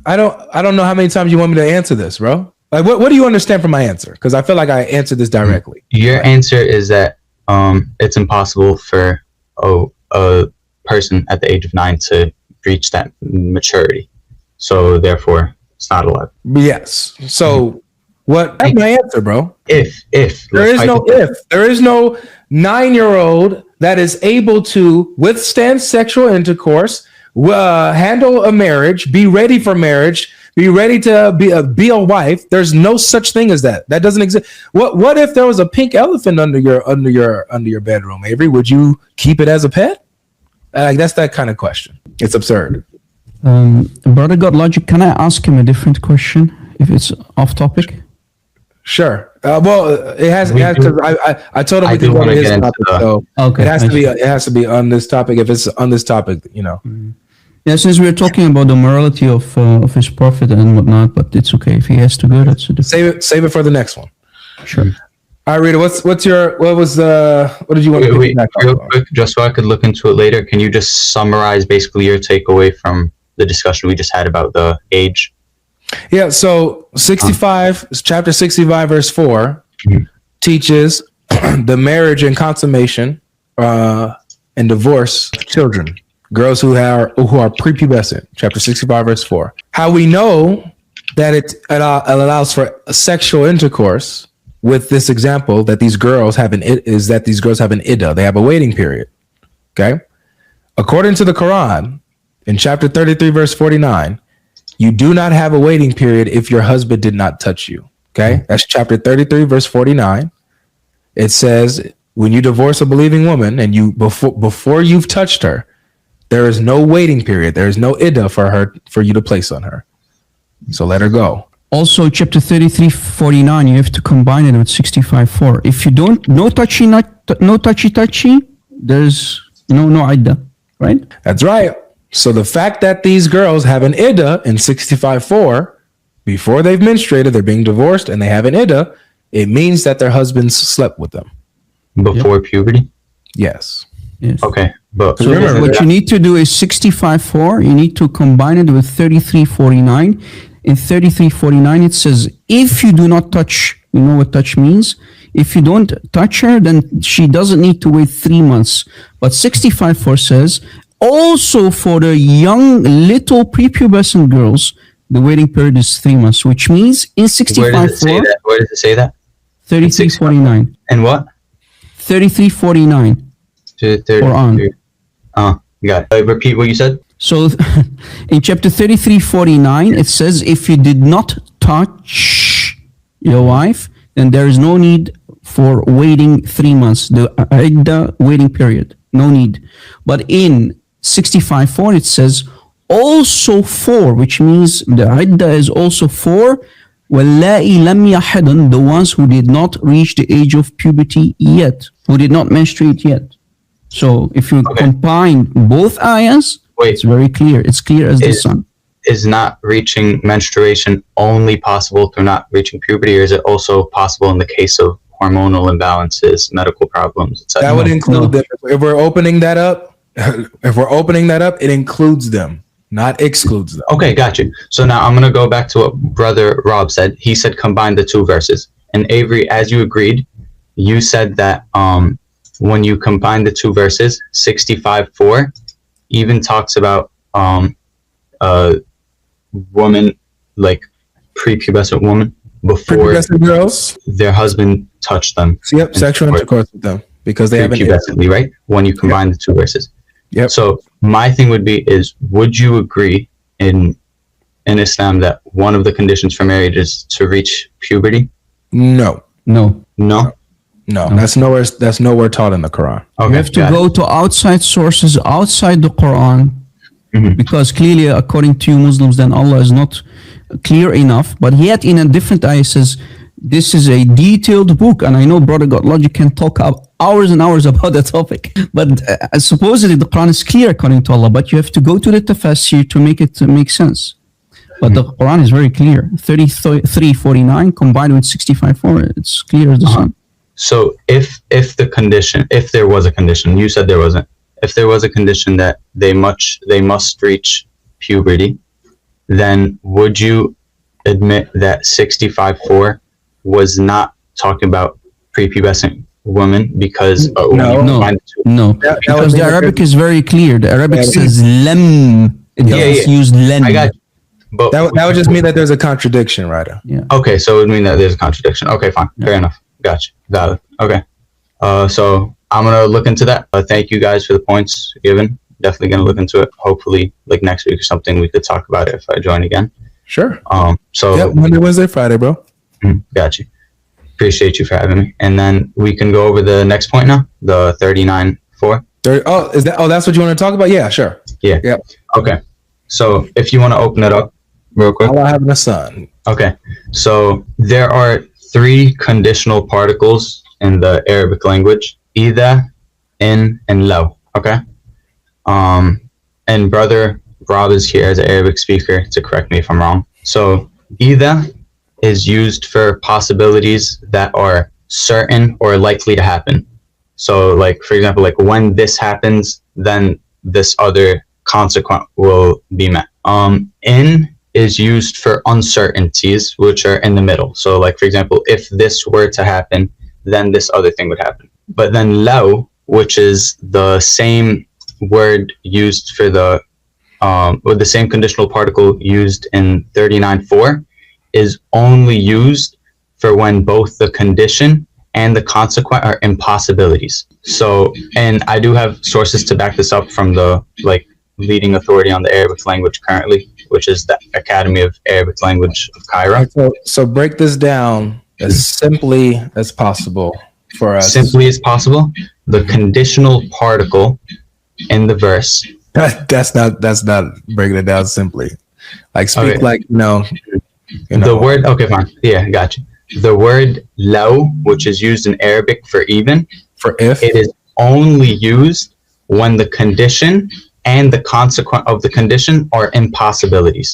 I don't know how many times you want me to answer this, bro. Like, what do you understand from my answer? Because I feel like I answered this directly. Your answer is that it's impossible for a person at the age of 9 to reach that maturity. So therefore, it's not allowed. Yes. So that's my answer, bro. If there is no if. There is no 9-year-old that is able to withstand sexual intercourse, handle a marriage, be ready for marriage, be ready to be a wife. There's no such thing as that. That doesn't exist. What if there was a pink elephant under your bedroom, Avery? Would you keep it as a pet? That's that kind of question. It's absurd. Brother GodLogic, can I ask him a different question if it's off topic? Sure. It has because I told him we could go to his topic. So okay, it has to be on this topic. If it's on this topic, Yeah, since we're talking about the morality of his prophet and whatnot, but it's okay if he has to go. That's a different. Save it for the next one. Sure. All right, Rita. What did you want to wait real quick, just so I could look into it later? Can you just summarize basically your takeaway from the discussion we just had about the age? Yeah. So chapter 65, verse 4 teaches the marriage and consummation and divorce of children. Girls who are prepubescent, chapter 65, verse 4. How we know that it allows for sexual intercourse with this example that these girls have an iddah. They have a waiting period. Okay. According to the Quran, in chapter 33, verse 49, you do not have a waiting period if your husband did not touch you. Okay. That's chapter 33, verse 49. It says, when you divorce a believing woman and before you've touched her, there is no waiting period. There is no iddah for you to place on her. So let her go. Also, chapter 33:49, you have to combine it with 65:4. If you don't, no touchy, there's no iddah, right? That's right. So the fact that these girls have an iddah in 65:4, before they've menstruated, they're being divorced and they have an iddah, it means that their husbands slept with them. Before puberty? Yes. Okay. But so what you need to do is 65:4. You need to combine it with 33:49. In 33:49, it says, if you do not touch, you know what touch means? If you don't touch her, then she doesn't need to wait 3 months. But 65:4 says, also for the young little prepubescent girls, the waiting period is 3 months, which means in 65:4. Where does it say that? 33:49. And what? 33:49. Quran. Got it. Repeat what you said. So in chapter 33:49, it says, if you did not touch your wife, then there is no need for waiting 3 months, the iddah waiting period, no need. But in 65:4, it says, also for, which means the iddah is also for وَاللَّائِ لَمْ يَحِضْنَ, the ones who did not reach the age of puberty yet, who did not menstruate yet. So if you combine both ayahs, it's very clear. It's clear as the sun. Is not reaching menstruation only possible through not reaching puberty, or is it also possible in the case of hormonal imbalances, medical problems, etc.? That would include them. If we're opening that up, it includes them, not excludes them. Okay, got you. So now I'm going to go back to what Brother Rob said. He said combine the two verses. And Avery, as you agreed, you said that when you combine the two verses, 65:4 even talks about a woman, like prepubescent woman, before Prepubescent girls. their husband touched them. Yep, sexual intercourse with them because they haven't. Prepubescently, right? When you combine the two verses. Yep. So my thing would be is, would you agree in Islam that one of the conditions for marriage is to reach puberty? No, No. No. no, that's nowhere taught in the Quran. Okay, You have to got it. go to outside sources outside the Quran, because clearly, according to you Muslims, then Allah is not clear enough. But yet, in a different ayah, says this is a detailed book, and I know Brother GodLogic can talk hours and hours about the topic. But supposedly, the Quran is clear according to Allah, but you have to go to the tafsir to make it make sense. But the Quran is very clear. 33:49 combined with 65:4, it's clear as the sun. So if there was a condition, you said there wasn't. If there was a condition that they must reach puberty, then would you admit that 65:4 was not talking about prepubescent women? Because when No. you No, combine the two- no, That would because the mean that Arabic there's- is very clear. The Arabic Yeah, says lem. It doesn't yeah. use len. I got you. But That would just mean that there's a contradiction, Ryder. Yeah. okay, so it would mean that there's a contradiction. Okay, fine, fair enough. Gotcha, valid. Okay, so I'm gonna look into that. Thank you guys for the points given. Definitely gonna look into it. Hopefully, like next week or something, we could talk about it if I join again. Sure. So Yep, Monday, Wednesday, Friday, bro. got you. Appreciate you for having me. And then we can go over the next point now, the 39.4. That's what you want to talk about? Yeah, sure. Yeah. Yep. Okay. So if you want to open it up real quick. Allah having a son. Okay. So there are 3 conditional particles in the Arabic language: ida, in, and law. Okay. And brother Rob is here as an Arabic speaker to correct me if I'm wrong. So ida is used for possibilities that are certain or likely to happen. So like, for example, like when this happens, then this other consequent will be met. In is used for uncertainties, which are in the middle. So like, for example, if this were to happen, then this other thing would happen. But then law, which is the same word used for with the same conditional particle used in 39.4, is only used for when both the condition and the consequent are impossibilities. So, and I do have sources to back this up from the leading authority on the Arabic language currently, which is the Academy of Arabic Language of Cairo. So break this down as simply as possible for us. Simply as possible, the conditional particle in the verse. That's not breaking it down simply. Like speak Okay. like The word, okay, fine. Yeah, got you. The word law, which is used in Arabic for even, for if. it is only used when the condition and the consequent of the condition are impossibilities.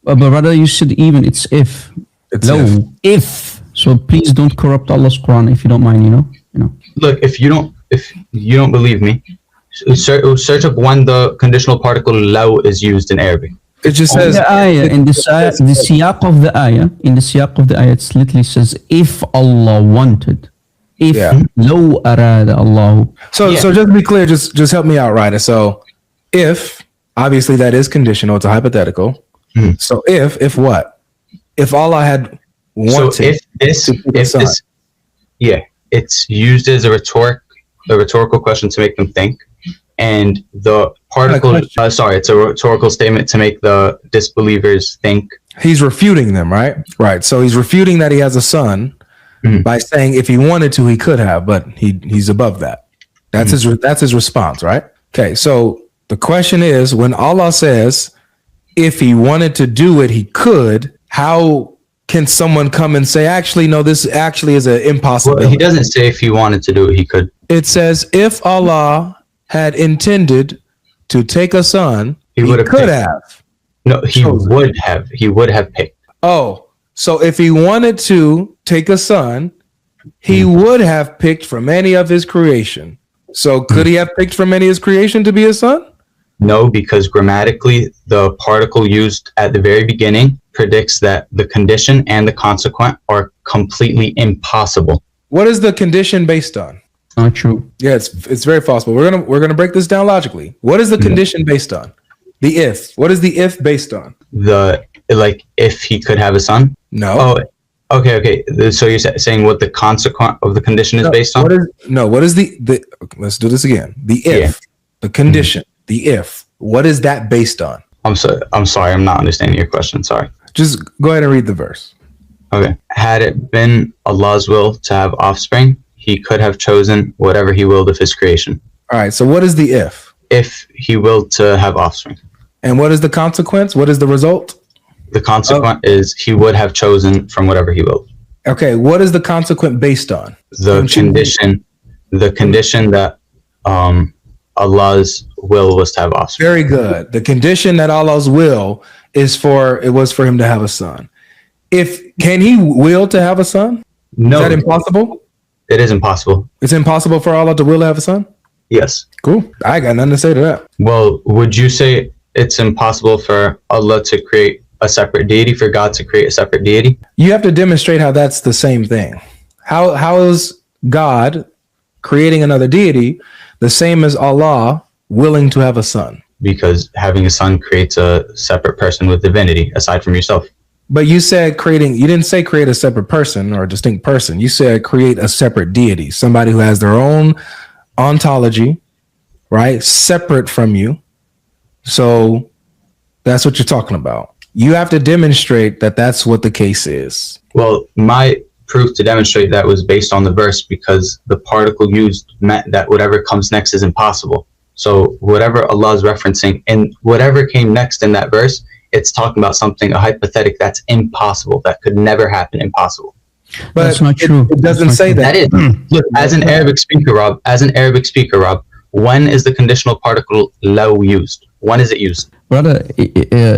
But rather you said even, it's if. It's Low. If. So please don't corrupt Allah's Quran if you don't mind, you know. Look, if you don't believe me, search up when the conditional particle law is used in Arabic. It just In says the ayah, in the siyaq of the ayah, it literally says, if Allah wanted. If Yeah. law arada Allah. So just to be clear, just help me out, Ryder. So if obviously that is conditional, it's a hypothetical. So if what? If Allah had wanted So if this, yeah, it's used as a rhetorical question to make them think, and the particle, it's a rhetorical statement to make the disbelievers think. he's refuting them, right? Right. So he's refuting that he has a son by saying if he wanted to, he could have, but he's above that. That's his response, right? Okay. So the question is, when Allah says, if he wanted to do it, he could, how can someone come and say, actually, no, this actually is an impossibility? Well, he doesn't say if he wanted to do it, he could. It says, if Allah had intended to take a son, he would have could picked. have. No, he chosen. would have. He would have picked. Oh, so if he wanted to take a son, he would have picked from any of his creation. So could he have picked from any of his creation to be his son? No, because grammatically, the particle used at the very beginning predicts that the condition and the consequent are completely impossible. What is the condition based on? Not true. Yeah, it's very possible. We're gonna break this down logically. What is the condition based on? The if. What is the if based on? If he could have a son. No. Oh, Okay. So you're saying what the consequence of the condition is based on? What is the let's do this again. The if, the condition, the if. What is that based on? I'm sorry. I'm not understanding your question. Sorry. Just go ahead and read the verse. Okay. Had it been Allah's will to have offspring, he could have chosen whatever he willed of his creation. All right. So what is the if? If he willed to have offspring. And what is the consequence? What is the result? The consequence is he would have chosen from whatever he willed. Okay. What is the consequent based on? The condition that Allah's will was to have offspring. Very good. The condition that Allah's will was for him to have a son. Can he will to have a son? No. Is that impossible? It is impossible. It's impossible for Allah to will to have a son? Yes. Cool. I got nothing to say to that. Well, would you say it's impossible for Allah to create a separate deity, for God to create a separate deity? You have to demonstrate how that's the same thing. How is God creating another deity the same as Allah willing to have a son? Because having a son creates a separate person with divinity aside from yourself. But you said you didn't say create a separate person or a distinct person. You said create a separate deity, somebody who has their own ontology, right? Separate from you. So that's what you're talking about. You have to demonstrate that that's what the case is. Well, my proof to demonstrate that was based on the verse, because the particle used meant that whatever comes next is impossible. So whatever Allah is referencing and whatever came next in that verse, it's talking about something, a hypothetical that's impossible, that could never happen, impossible. But that's not true. It doesn't say that. That is. Look, as an Arabic speaker, Rob, when is the conditional particle law used? When is it used? Brother,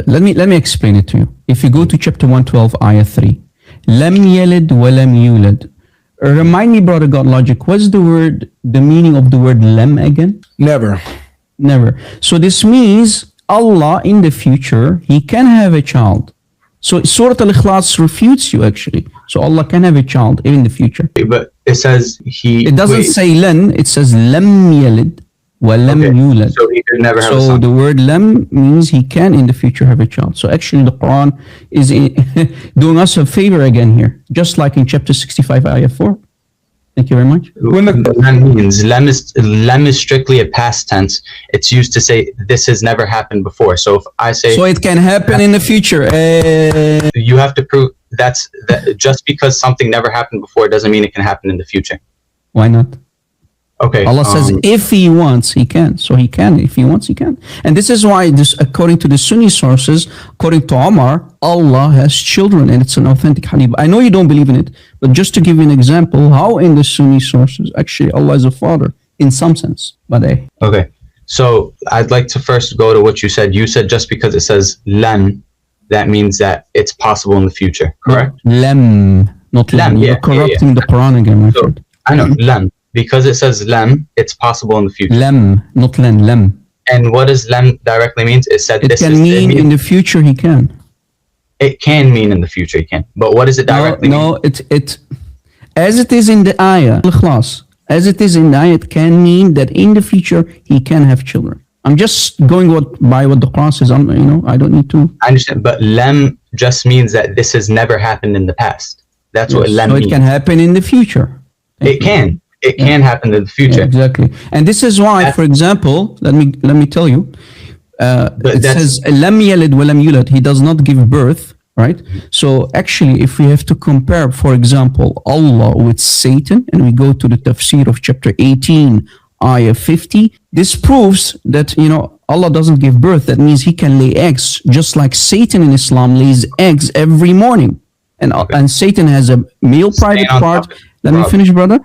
let me explain it to you. If you go to chapter 112, ayah 3, lam yalid wa lam yulad. Remind me, brother GodLogic, what's the meaning of the word lam again? Never. So this means Allah in the future, he can have a child. So Surah Al-Ikhlas refutes you actually. So Allah can have a child in the future. But it says It doesn't say lan, it says lam yalid wa lam yulad. So he could never have a So son. the word lam means he can in the future have a child. So actually the Quran is doing us a favor again here. Just like in chapter 65, ayah 4. Thank you very much. When lam is strictly a past tense. It's used to say this has never happened before. So if I say So it can happen in the future. you have to prove that just because something never happened before doesn't mean it can happen in the future. Why not? Okay. Allah says if he wants, he can. So he can. If he wants, he can. And this is why, according to the Sunni sources, according to Omar, Allah has children, and it's an authentic hadith. I know you don't believe in it, but just to give you an example, how in the Sunni sources, actually Allah is a father in some sense. But Okay. So I'd like to first go to what you said. You said just because it says lan, that means that it's possible in the future, correct? Lam, not lam. Lam, You're corrupting the Quran again, my So, friend. I know, lam. Because it says lam, it's possible in the future. Lam, not lam, lam. And what does lam directly means? It said It this can is mean in the future he can. It can mean in the future he can. But what does it directly mean? No, it as it is in the ayah, Al-Ikhlas, as it is in the ayah, it can mean that in the future he can have children. I'm just going by what the Quran says. I don't need to. I understand, but lam just means that this has never happened in the past. That's what lam So means. it can happen in the future. It can. It can happen in the future. Yeah, exactly. And this is why, for example, let me tell you, it says lam yalid wa lam yulad. He does not give birth, right? So actually, if we have to compare, for example, Allah with Satan, and we go to the tafsir of chapter 18, ayah 50, this proves that Allah doesn't give birth. That means he can lay eggs, just like Satan in Islam lays eggs every morning. And Satan has a male private part. Let me finish, brother.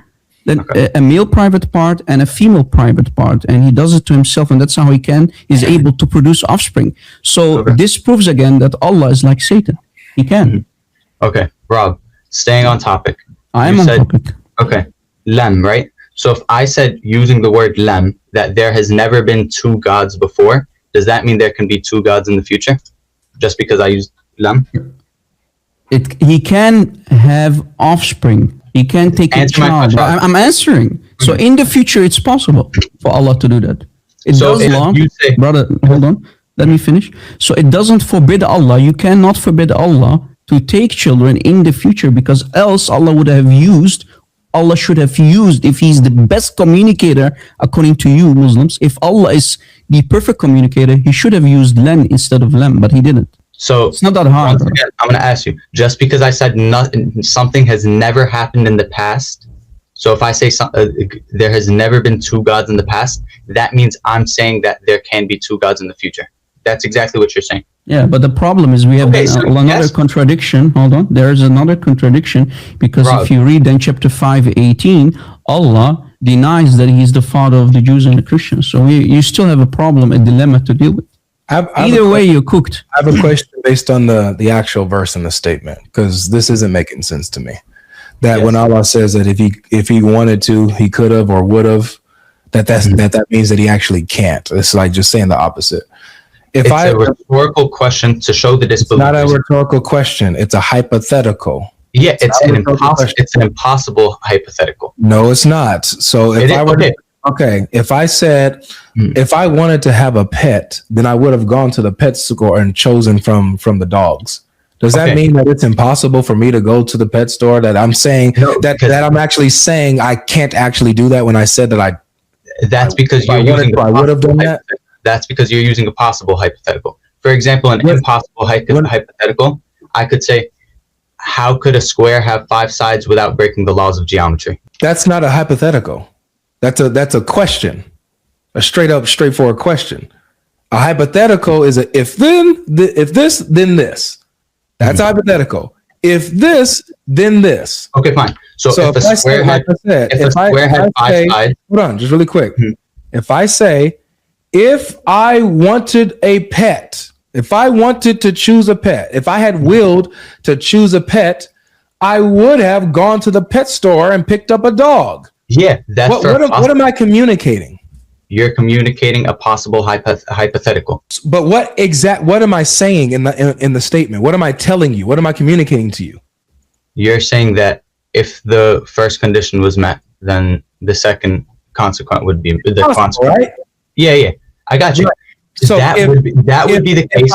Then a male private part and a female private part, and he does it to himself, and that's how he's able to produce offspring. So this proves again that Allah is like Satan. He can. Okay, Rob, staying on topic. I am on topic. Okay, lam, right? So if I said using the word lam, that there has never been two gods before, does that mean there can be two gods in the future? Just because I used lam? He can have offspring. He can take a child. I'm answering. So in the future, it's possible for Allah to do that. Brother, hold on. Let me finish. So it doesn't forbid Allah. You cannot forbid Allah to take children in the future, because else Allah should have used, if he's the best communicator according to you Muslims, if Allah is the perfect communicator, he should have used len instead of lam, but he didn't. So It's not that hard. once again, I'm going to ask you, just because I said something has never happened in the past, so if I say there has never been two gods in the past, that means I'm saying that there can be two gods in the future. That's exactly what you're saying. Yeah, but the problem is we have another contradiction. Hold on. There is another contradiction, because if you read in chapter 5:18, Allah denies that he is the father of the Jews and the Christians. So you still have a problem, a dilemma to deal with. Either way, you're cooked. I have a question based on the actual verse in the statement, because this isn't making sense to me. That when Allah says that if he wanted to, he could have or would have, that means that he actually can't. It's like just saying the opposite. It's a rhetorical question to show the disbelief. It's not a rhetorical question. It's a hypothetical. Yeah, it's an impossible hypothetical. No, it's not. So if if I said if I wanted to have a pet, then I would have gone to the pet store and chosen from the dogs. Does that mean that it's impossible for me to go to the pet store? That I'm saying that I'm actually saying I can't actually do that when I said that I. That's because I would have done that. That's because you're using a possible hypothetical. For example, an impossible hypothetical, I could say, how could a square have 5 sides without breaking the laws of geometry? That's not a hypothetical. That's a question, a straightforward question. A hypothetical is if this, then this. That's hypothetical. If this, then this. Okay, fine. So if a square had 5 sides. Hold on, just really quick. If I say, if I wanted a pet, if I wanted to choose a pet, if I had willed to choose a pet, I would have gone to the pet store and picked up a dog. Yeah, that's what am I communicating? You're communicating a possible hypothetical. But what am I saying in the statement? What am I telling you? What am I communicating to you? You're saying that if the first condition was met, then the second consequent would be the consequent. Right? Yeah, I got you. Right. So that would be the case.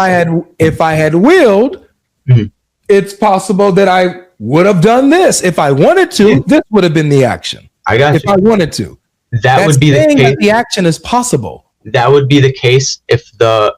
If I had willed, it's possible that I would have done this. If I wanted to, this would have been the action. I got you. If I wanted to, that would be the case. That the action is possible. That would be the case if the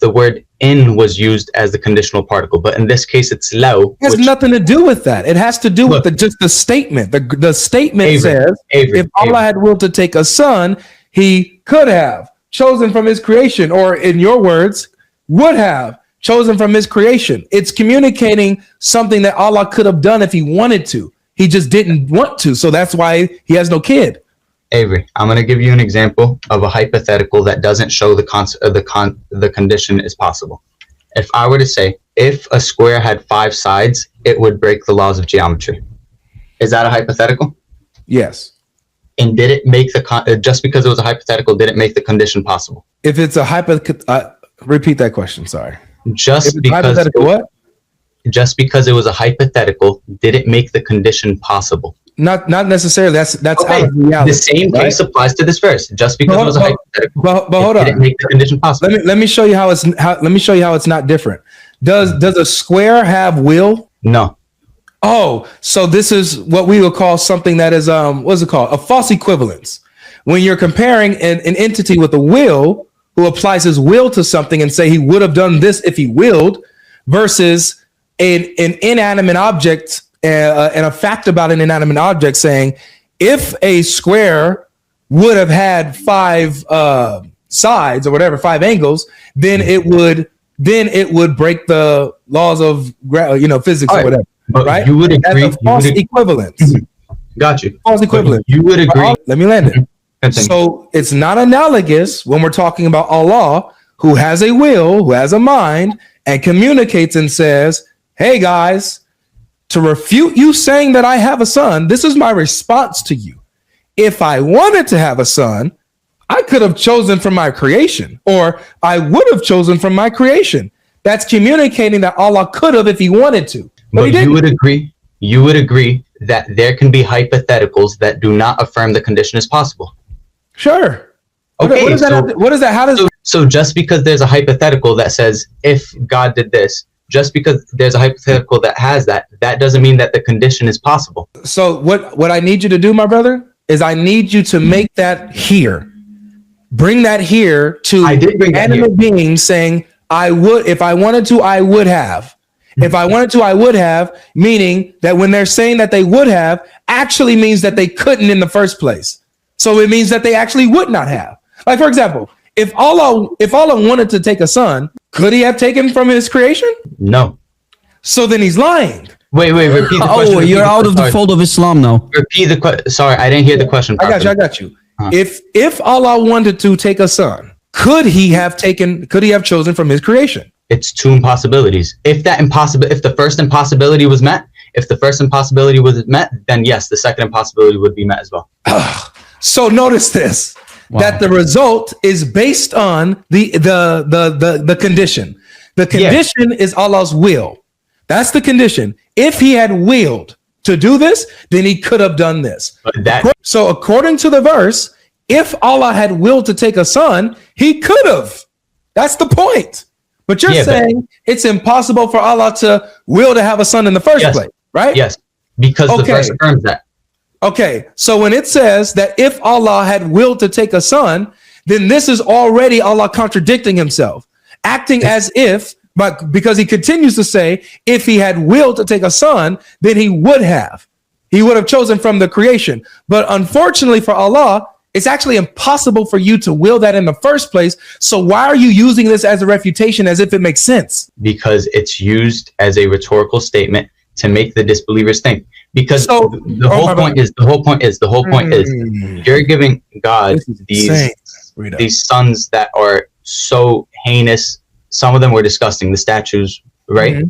word in was used as the conditional particle, but in this case, it's low. It has nothing to do with that. It has to do with just the statement. The statement says, if Allah had willed to take a son, he could have chosen from his creation, or in your words, would have chosen from his creation. It's communicating something that Allah could have done if he wanted to. He just didn't want to. So that's why he has no kid. Avery, I'm going to give you an example of a hypothetical that doesn't show the condition is possible. If I were to say, if a square had 5 sides, it would break the laws of geometry. Is that a hypothetical? Yes. And did it make just because it was a hypothetical, did it make the condition possible? If it's a repeat that question. Sorry. Just because it was a hypothetical, did it make the condition possible? Not necessarily. That's okay. Out of reality. The same case applies to this verse. Just because it was a hypothetical, but hold on. Did it make the condition possible? Let me show you how it's not different. Does a square have will? No. Oh, so this is what we would call something that is what's it called? A false equivalence. When you're comparing an entity with a will, who applies his will to something and say he would have done this if he willed, versus an inanimate object and a fact about an inanimate object saying, if a square would have had 5 sides or whatever, 5 angles, then it would break the laws of physics or whatever. But right? You would agree. That's a false equivalence. Got you. False equivalence. You would agree. Let me land it. Continue. So it's not analogous when we're talking about Allah, who has a will, who has a mind, and communicates and says, hey guys, to refute you saying that I have a son, this is my response to you. If I wanted to have a son, I could have chosen from my creation, or I would have chosen from my creation. That's communicating that Allah could have if he wanted to. But you would agree that there can be hypotheticals that do not affirm the condition is possible. Sure. Okay. What is that? How does so just because there's a hypothetical that says if God did this, just because there's a hypothetical that has that, that doesn't mean that the condition is possible. So what I need you to do, my brother, is I need you to make that here. Bring that here to I did bring that animate beings saying, I would, if I wanted to, I would have. If I wanted to, I would have, meaning that when they're saying that they would have, actually means that they couldn't in the first place. So it means that they actually would not have. Like, for example, if Allah wanted to take a son, could he have taken from his creation? No. So then he's lying. Wait, repeat the question. Oh, you're out of the fold of Islam now. Repeat the question. Sorry, I didn't hear the question properly. I got you. If Allah wanted to take a son, could he have chosen from his creation? It's two impossibilities. If the first impossibility was met, then yes, the second impossibility would be met as well. So notice this, that the result is based on the condition. The condition is Allah's will. That's the condition. If he had willed to do this, then he could have done this. So according to the verse, if Allah had willed to take a son, he could have. That's the point. But you're saying it's impossible for Allah to will to have a son in the first place, right? Yes, because the verse affirms that. Okay, so when it says that if Allah had willed to take a son, then this is already Allah contradicting himself, acting as if, but because he continues to say, if he had willed to take a son, then he would have chosen from the creation. But unfortunately for Allah, it's actually impossible for you to will that in the first place. So why are you using this as a refutation as if it makes sense? Because it's used as a rhetorical statement to make the disbelievers think. Because the whole point is you're giving God these sons that are so heinous. Some of them were disgusting, the statues, right?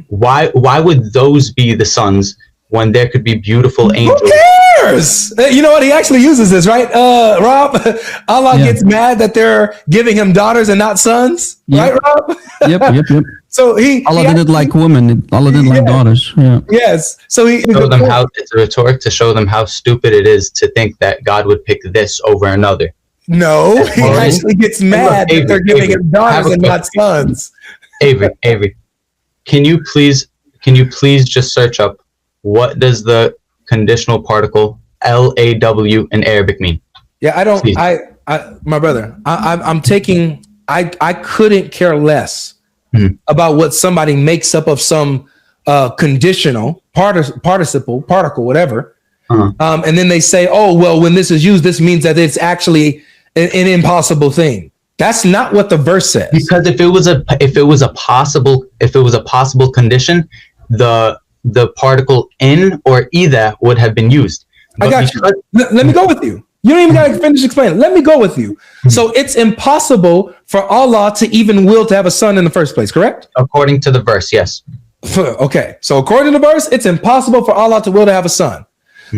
Why would those be the sons when there could be beautiful angels? Who cares? You know what? He actually uses this, right? Rob, Allah gets mad that they're giving him daughters and not sons, right, Rob? Yep. So Allah didn't like women. Allah didn't like daughters. Yeah. Yes. So show them how it's a rhetoric to show them how stupid it is to think that God would pick this over another. No, he actually gets mad that they're giving him daughters and not sons. Avery, can you please just search up what does the conditional particle LAW in Arabic mean? Yeah, I don't. Please. My brother, I'm taking. I couldn't care less about what somebody makes up of some conditional participle, particle, whatever, and then they say, "Oh, well, when this is used, this means that it's actually an impossible thing." That's not what the verse says. Because if it was a possible condition, the particle in or either would have been used. But I got you. Let me go with you. You don't even got to finish explaining. Let me go with you. So it's impossible for Allah to even will to have a son in the first place, correct? According to the verse, yes. Okay. So according to the verse, it's impossible for Allah to will to have a son.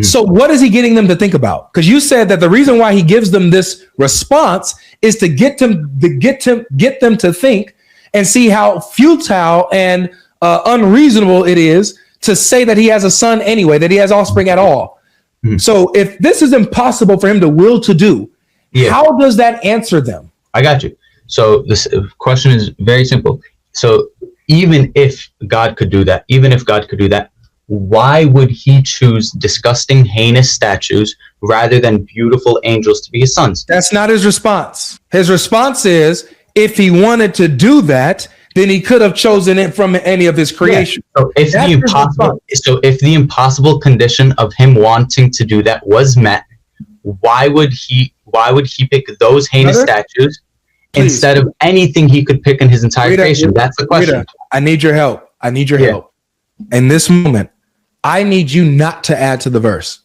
So what is he getting them to think about? Because you said that the reason why he gives them this response is to get them to think and see how futile and unreasonable it is to say that he has a son anyway, that he has offspring at all. So if this is impossible for him to will to do, how does that answer them? I got you. So this question is very simple. So even if God could do that, why would he choose disgusting, heinous statues rather than beautiful angels to be his sons? That's not his response. His response is, if he wanted to do that, then he could have chosen it from any of his creation. So if the impossible condition of him wanting to do that was met, why would he pick those heinous statues instead of anything he could pick in his entire creation? That's the question. I need your help. help. In this moment, I need you not to add to the verse.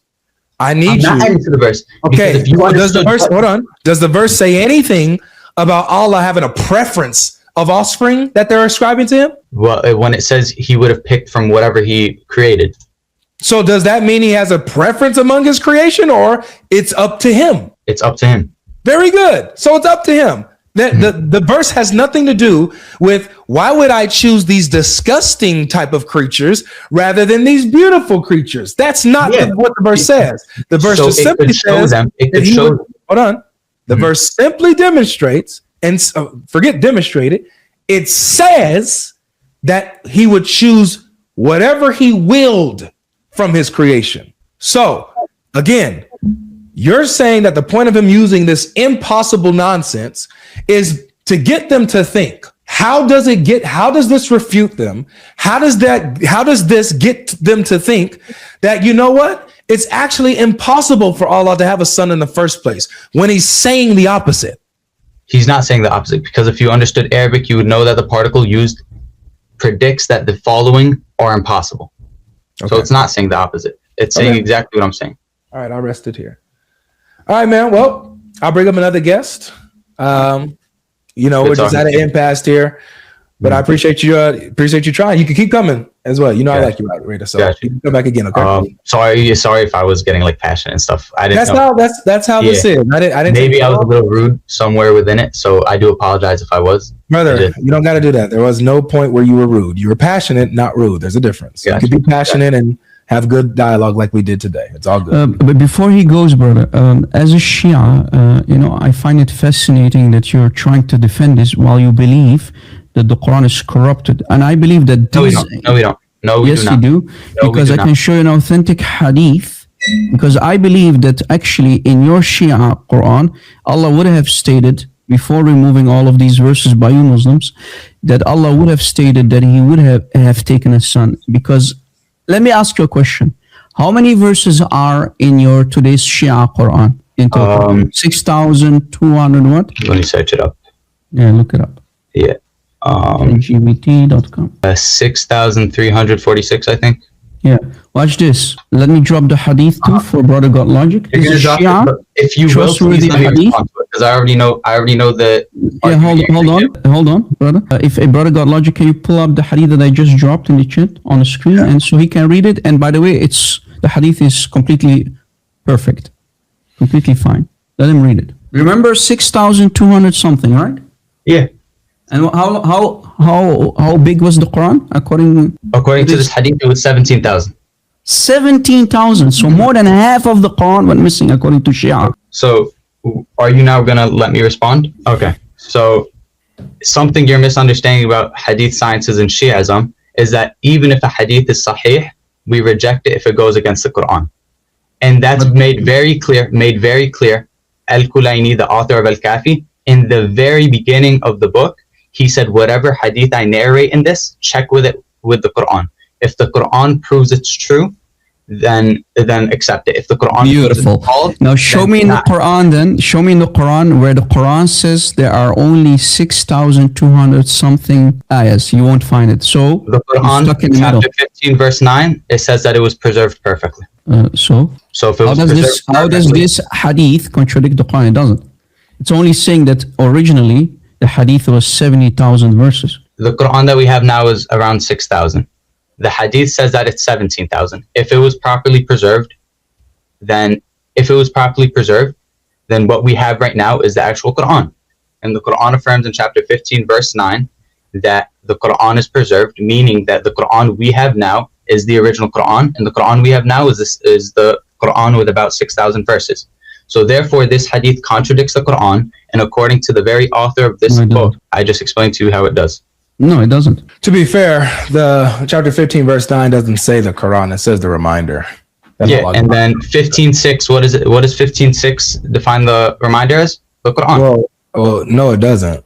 I'm not adding to the verse. Okay. If you does the verse say anything about Allah having a preference of offspring that they're ascribing to him? Well, when it says he would have picked from whatever he created. So does that mean he has a preference among his creation, or it's up to him? It's up to him. Very good. So it's up to him. The verse has nothing to do with why would I choose these disgusting type of creatures rather than these beautiful creatures. That's not what the verse says. The verse just simply says hold on. The verse simply demonstrates, and forget demonstrated, it says that he would choose whatever he willed from his creation. So, again, you're saying that the point of him using this impossible nonsense is to get them to think. How does this refute them? How does this get them to think that, you know what? It's actually impossible for Allah to have a son in the first place when he's saying the opposite. He's not saying the opposite, because if you understood Arabic, you would know that the particle used predicts that the following are impossible. Okay. So it's not saying the opposite. It's saying exactly what I'm saying. All right, I'll rest it here. All right, man. Well, I'll bring up another guest. We're just at an impasse here, but I appreciate you trying. You can keep coming as well. I like you, Rita. So you can come back again. Okay. Sorry if I was getting like passionate and stuff. I didn't. That's how this is. I didn't. Maybe I was a little rude somewhere within it, so I do apologize if I was. Brother, you don't got to do that. There was no point where you were rude. You were passionate, not rude. There's a difference. You could be passionate and have good dialogue like we did today. It's all good. But before he goes, brother, as a Shia, I find it fascinating that you're trying to defend this while you believe that the Quran is corrupted. And I believe that No, we don't. No, we yes, do not. you do. No, because I can show you an authentic hadith. Because I believe that actually in your Shia Quran, Allah would have stated, before removing all of these verses by you Muslims, that Allah would have stated that he would have taken a son. Because let me ask you a question. How many verses are in your today's Shia Quran in total? 6,200 what? Let me search it up. Yeah, look it up. Yeah. LGBT.com. 6,346, I think. Yeah. Watch this. Let me drop the hadith too for brother GodLogic. You're gonna drop it, if you will, please let me respond to it, because I already know that. Yeah, hold on, brother. If a brother GodLogic, can you pull up the hadith that I just dropped in the chat on the screen, and so he can read it? And by the way, the hadith is completely perfect, completely fine. Let him read it. Remember 6,200 something, right? Yeah. And how big was the Quran according to this hadith? It was 17,000. 17,000. So more than half of the Quran went missing according to Shia. So are you now gonna let me respond? Okay. So something you're misunderstanding about hadith sciences and Shi'ism is that even if a hadith is sahih, we reject it if it goes against the Quran. And that's made very clear. Al-Kulayni, the author of Al-Kafi, in the very beginning of the book, he said, whatever hadith I narrate in this, check with it with the Quran. If the Quran proves it's true, then accept it. If the Quran beautiful. Proves it's false, now show me in the Quran then. Show me in the Quran where the Quran says there are only 6,200 something ayahs. You won't find it. So the Quran, chapter 15, verse 9, it says that it was preserved perfectly. So if it how does this hadith contradict the Quran? It doesn't. It's only saying that originally the hadith was 70,000 verses. The Quran that we have now is around 6,000. The hadith says that it's 17,000. If it was properly preserved, then what we have right now is the actual Quran. And the Quran affirms in chapter 15, verse 9, that the Quran is preserved, meaning that the Quran we have now is the original Quran, and the Quran we have now is the Quran with about 6,000 verses. So therefore, this hadith contradicts the Quran, and according to the very author of this book, I just explained to you how it does. No, it doesn't. To be fair, the chapter 15, verse 9 doesn't say the Quran. It says the reminder. That's and then 15:6. What is it? What does 15:6 define the reminder as? The Quran. Well, no, it doesn't.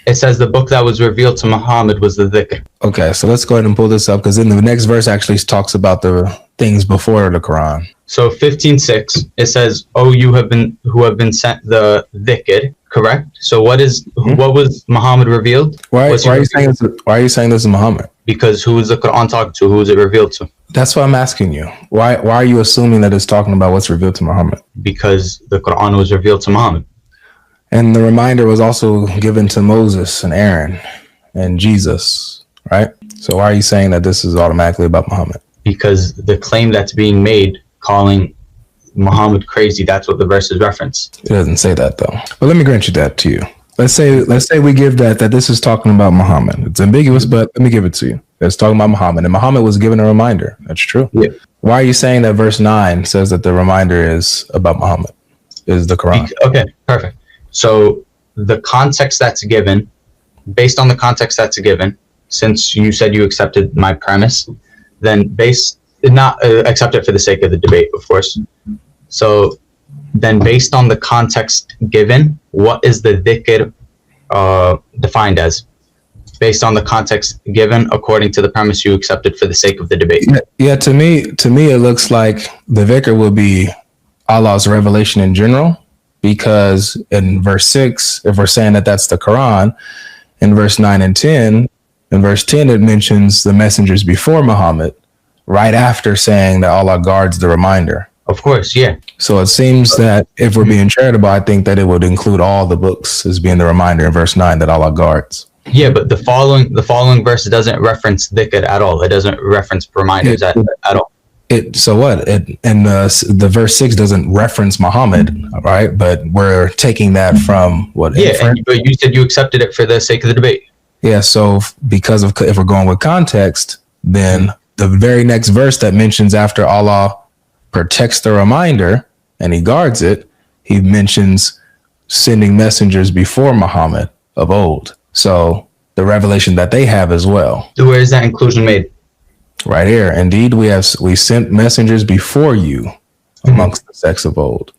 It says the book that was revealed to Muhammad was the dhikr. Okay, so let's go ahead and pull this up, because then the next verse actually talks about the things before the Quran. So 15:6, it says, "Oh, you who have been sent the dhikr." Correct. So what was Muhammad revealed? Why are you saying this is Muhammad? Because who is the Quran talking to? Who is it revealed to? That's what I'm asking you. Why are you assuming that it's talking about what's revealed to Muhammad? Because the Quran was revealed to Muhammad. And the reminder was also given to Moses and Aaron and Jesus, right? So why are you saying that this is automatically about Muhammad? Because the claim that's being made, calling Muhammad crazy, that's what the verses reference. It doesn't say that though. But let me grant you that to you. Let's say we give that this is talking about Muhammad. It's ambiguous, but let me give it to you. It's talking about Muhammad, and Muhammad was given a reminder. That's true. Yeah. Why are you saying that verse 9 says that the reminder is about Muhammad, is the Quran? Okay, perfect. So the context that's given, based on the context that's given, since you said you accepted my premise, then not accept it for the sake of the debate, of course. So then based on the context given, what is the dhikr defined as? Based on the context given, according to the premise you accepted for the sake of the debate. Yeah, to me, it looks like the dhikr will be Allah's revelation in general, because in verse 6, if we're saying that that's the Quran, in verse 9 and 10, in verse 10, it mentions the messengers before Muhammad, right after saying that Allah guards the reminder. Of course, yeah. So it seems that if we're being charitable, I think that it would include all the books as being the reminder in verse 9 that Allah guards. Yeah, but the following verse doesn't reference dhikr at all. It doesn't reference reminders at all. So what? The verse 6 doesn't reference Muhammad, right? But we're taking that from what? Yeah, but you said you accepted it for the sake of the debate. Yeah, so because of, if we're going with context, then the very next verse that mentions after Allah protects the reminder and he guards it, he mentions sending messengers before Muhammad of old. So the revelation that they have as well. So where is that inclusion made? Right here. Indeed, we sent messengers before you amongst the sects of old.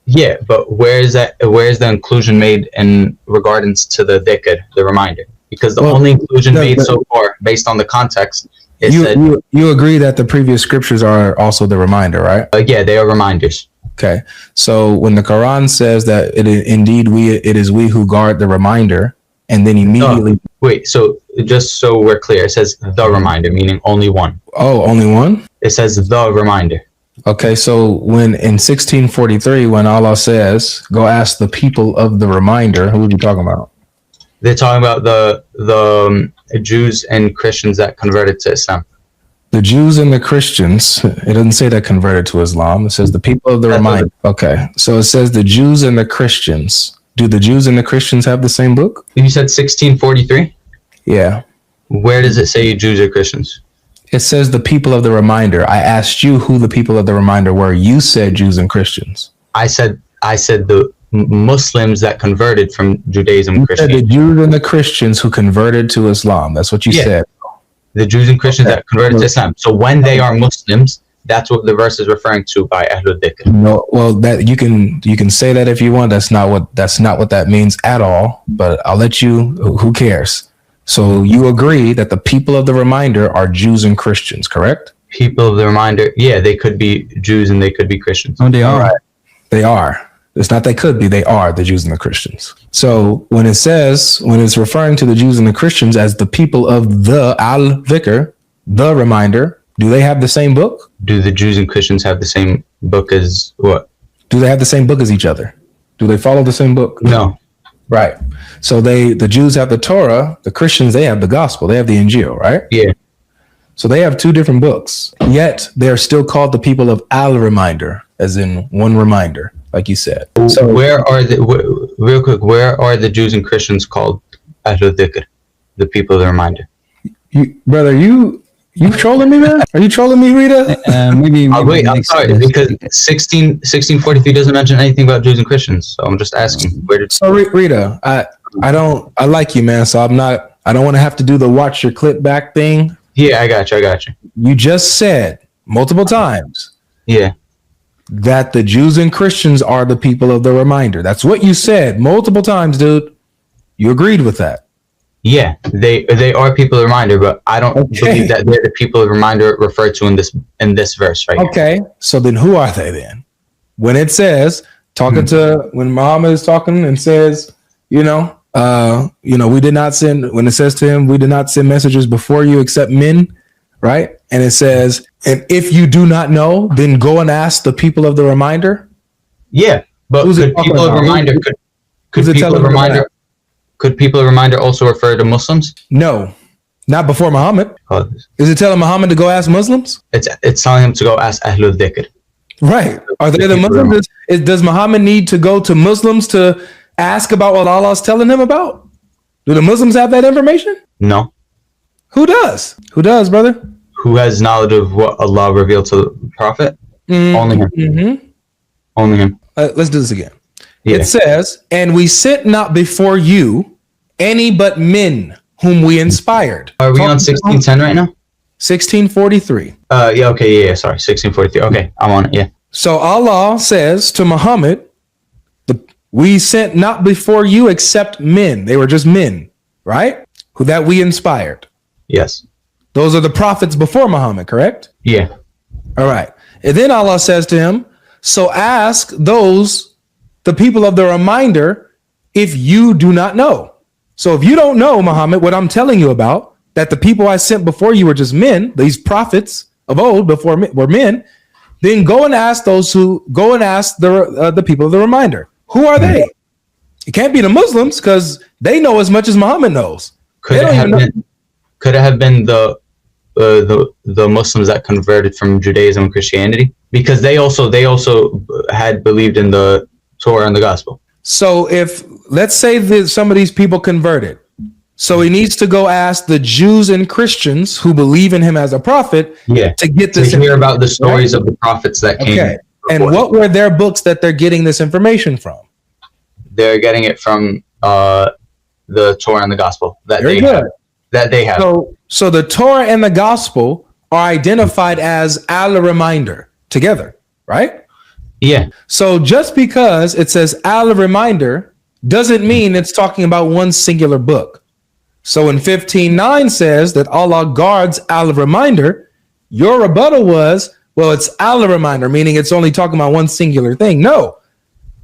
Yeah, but where is the inclusion made in regards to the dhikr, the reminder? Because the only inclusion made so far, based on the context, is you agree that the previous scriptures are also the reminder, right? Yeah, they are reminders. Okay. So when the Quran says that it is we who guard the reminder, and then immediately wait, so just so we're clear, it says the reminder, meaning only one. Oh, only one? It says the reminder. Okay, so when in 1643, when Allah says, "Go ask the people of the reminder," who are you talking about? They're talking about the Jews and Christians that converted to Islam. The Jews and the Christians. It doesn't say that converted to Islam. It says the people of the reminder. Okay, so it says the Jews and the Christians. Do the Jews and the Christians have the same book? You said 1643? Yeah. Where does it say Jews or Christians? It says the people of the reminder. I asked you who the people of the reminder were. You said Jews and Christians. I said the Muslims that converted from Judaism and Christianity. You said the Jews and the Christians who converted to Islam. That's what you said. The Jews and Christians that converted to Islam. So when they are Muslims, that's what the verse is referring to by Ahlul Dhikr. No, well, that you can say that if you want. That's not what that means at all. But I'll let you. Who cares? So you agree that the people of the reminder are Jews and Christians, correct? People of the reminder, yeah, they could be Jews and they could be Christians. Oh, they are. Right. They are. It's not they could be. They are the Jews and the Christians. So when it's referring to the Jews and the Christians as the people of the al-Dhikr, the reminder, do they have the same book? Do the Jews and Christians have the same book as what? Do they have the same book as each other? Do they follow the same book? No. Right. So the Jews have the Torah, the Christians, they have the gospel, they have the Injil, right? Yeah. So they have two different books, yet they're still called the people of al-reminder, as in one reminder, like you said. So where are the Jews and Christians called Ahlul Dhikr, the people of the reminder? Brother, you trolling me, man? Are you trolling me, Rita? Maybe wait, I'm sorry, because 1643 doesn't mention anything about Jews and Christians. So I'm just asking, where did? So Rita, I like you, man. So I don't want to have to do the watch your clip back thing. Yeah, I got you. You just said multiple times. Yeah. That the Jews and Christians are the people of the reminder. That's what you said multiple times, dude. You agreed with that. Yeah, they are people of the reminder, but I don't believe that they're the people of the reminder referred to in this verse right Okay, so then who are they then? When it says when Muhammad is talking and says, we did not send. When it says to him, we did not send messengers before you except men, right? And it says, and if you do not know, then go and ask the people of the reminder. Yeah, but could people of the reminder Could people of reminder also refer to Muslims? No, not before Muhammad. Is it telling Muhammad to go ask Muslims? It's telling him to go ask Ahlul Dhikr. Right. Are they the Muslims? Does Muhammad need to go to Muslims to ask about what Allah is telling him about? Do the Muslims have that information? No. Who does? Who does, brother? Who has knowledge of what Allah revealed to the Prophet? Only him. Mm-hmm. Only him. Let's do this again. Yeah. It says, and we sent not before you any but men whom we inspired. Are we on 1610 right now? 1643. Yeah, okay, yeah, sorry, 1643. Okay, I'm on it, yeah. So Allah says to Muhammad, we sent not before you except men. They were just men, right? Who that we inspired. Yes. Those are the prophets before Muhammad, correct? Yeah. All right. And then Allah says to him, so ask those, the people of the reminder, if you do not know. So if you don't know, Muhammad, what I'm telling you about, that the people I sent before you were just men, these prophets of old before were men, then go and ask the people of the reminder. Who are they? It can't be the Muslims because they know as much as Muhammad knows. Could it have been the Muslims that converted from Judaism and Christianity? Because they also had believed in the Torah and the Gospel. So if, let's say that some of these people converted, so he needs to go ask the Jews and Christians who believe in him as a prophet to get this to hear about the stories of the prophets that came. Okay. And what were their books that they're getting this information from? They're getting it from the Torah and the Gospel that they have. So the Torah and the Gospel are identified as al-reminder together, right? Yeah. So just because it says al-reminder doesn't mean it's talking about one singular book. So in 15:9 says that Allah guards al-reminder. Your rebuttal was, well, it's al-reminder, meaning it's only talking about one singular thing. No,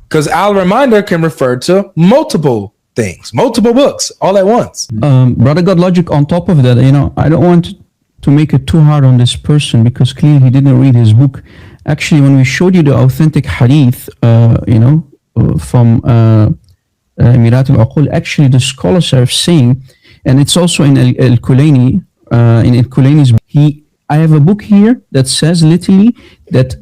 because al-reminder can refer to multiple things, multiple books all at once. Brother GodLogic, on top of that, I don't want to make it too hard on this person because clearly he didn't read his book. Actually, when we showed you the authentic hadith, from Mirat al-Aqul, actually the scholars are saying, and it's also in Al-Kulayni, in Al-Kulayni's book, I have a book here that says literally that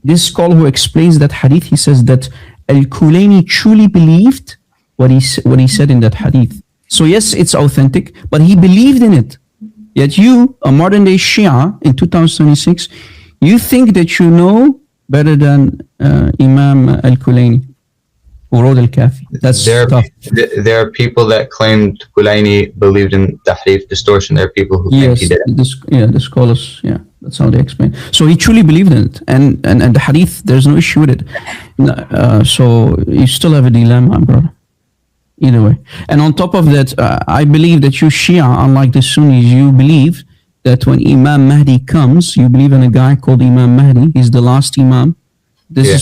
this scholar who explains that hadith, he says that Al-Kulayni truly believed what he said in that hadith. So yes, it's authentic, but he believed in it. Yet you, a modern day Shia in 2026, you think that you know better than Imam Al-Kulayni, who wrote Al-Kafi. That's tough. There are people that claimed Kulayni believed in tahrif, distortion. There are people who think he didn't. The scholars, that's how they explain. So he truly believed in it, and the hadith, there's no issue with it. So you still have a dilemma, brother. Either way. And on top of that, I believe that you Shia, unlike the Sunnis, you believe that when Imam Mahdi comes, you believe in a guy called Imam Mahdi. He's the last Imam.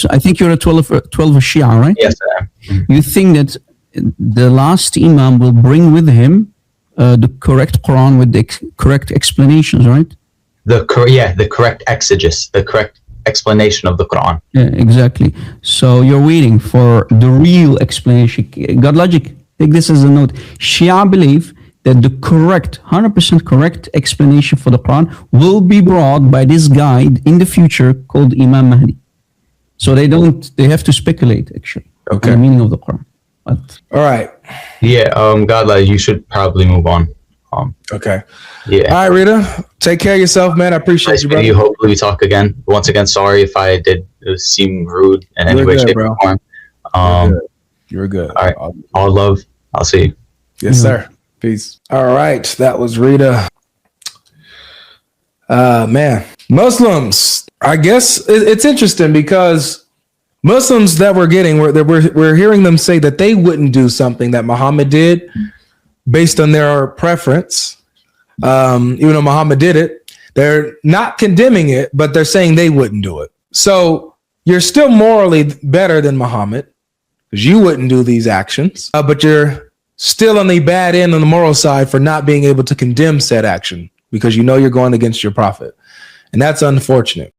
I think you're a 12 Shia, right? Yes, I am. Mm-hmm. You think that the last Imam will bring with him the correct Quran with the correct explanations, right? The correct exegesis, the correct explanation of the Quran. Yeah, exactly. So you're waiting for the real explanation. GodLogic, take this as a note. Shia believe that the correct, 100% correct explanation for the Quran will be brought by this guy in the future called Imam Mahdi. So they have to speculate actually on the meaning of the Quran. But all right. Yeah, GodLogic, you should probably move on. Okay. Yeah. All right, Rita. Take care of yourself, man. I appreciate you, brother. Hopefully we talk again. Once again, sorry if I did seem rude in any way, shape, or form. You're good. All right. All love. I'll see you. Yes, sir. Peace. All right. That was Rita. Man. Muslims. I guess it's interesting because Muslims that we're getting, we're hearing them say that they wouldn't do something that Muhammad did based on their preference. Even though Muhammad did it, they're not condemning it, but they're saying they wouldn't do it. So you're still morally better than Muhammad because you wouldn't do these actions, but you're still on the bad end on the moral side for not being able to condemn said action because you know you're going against your prophet. And that's unfortunate.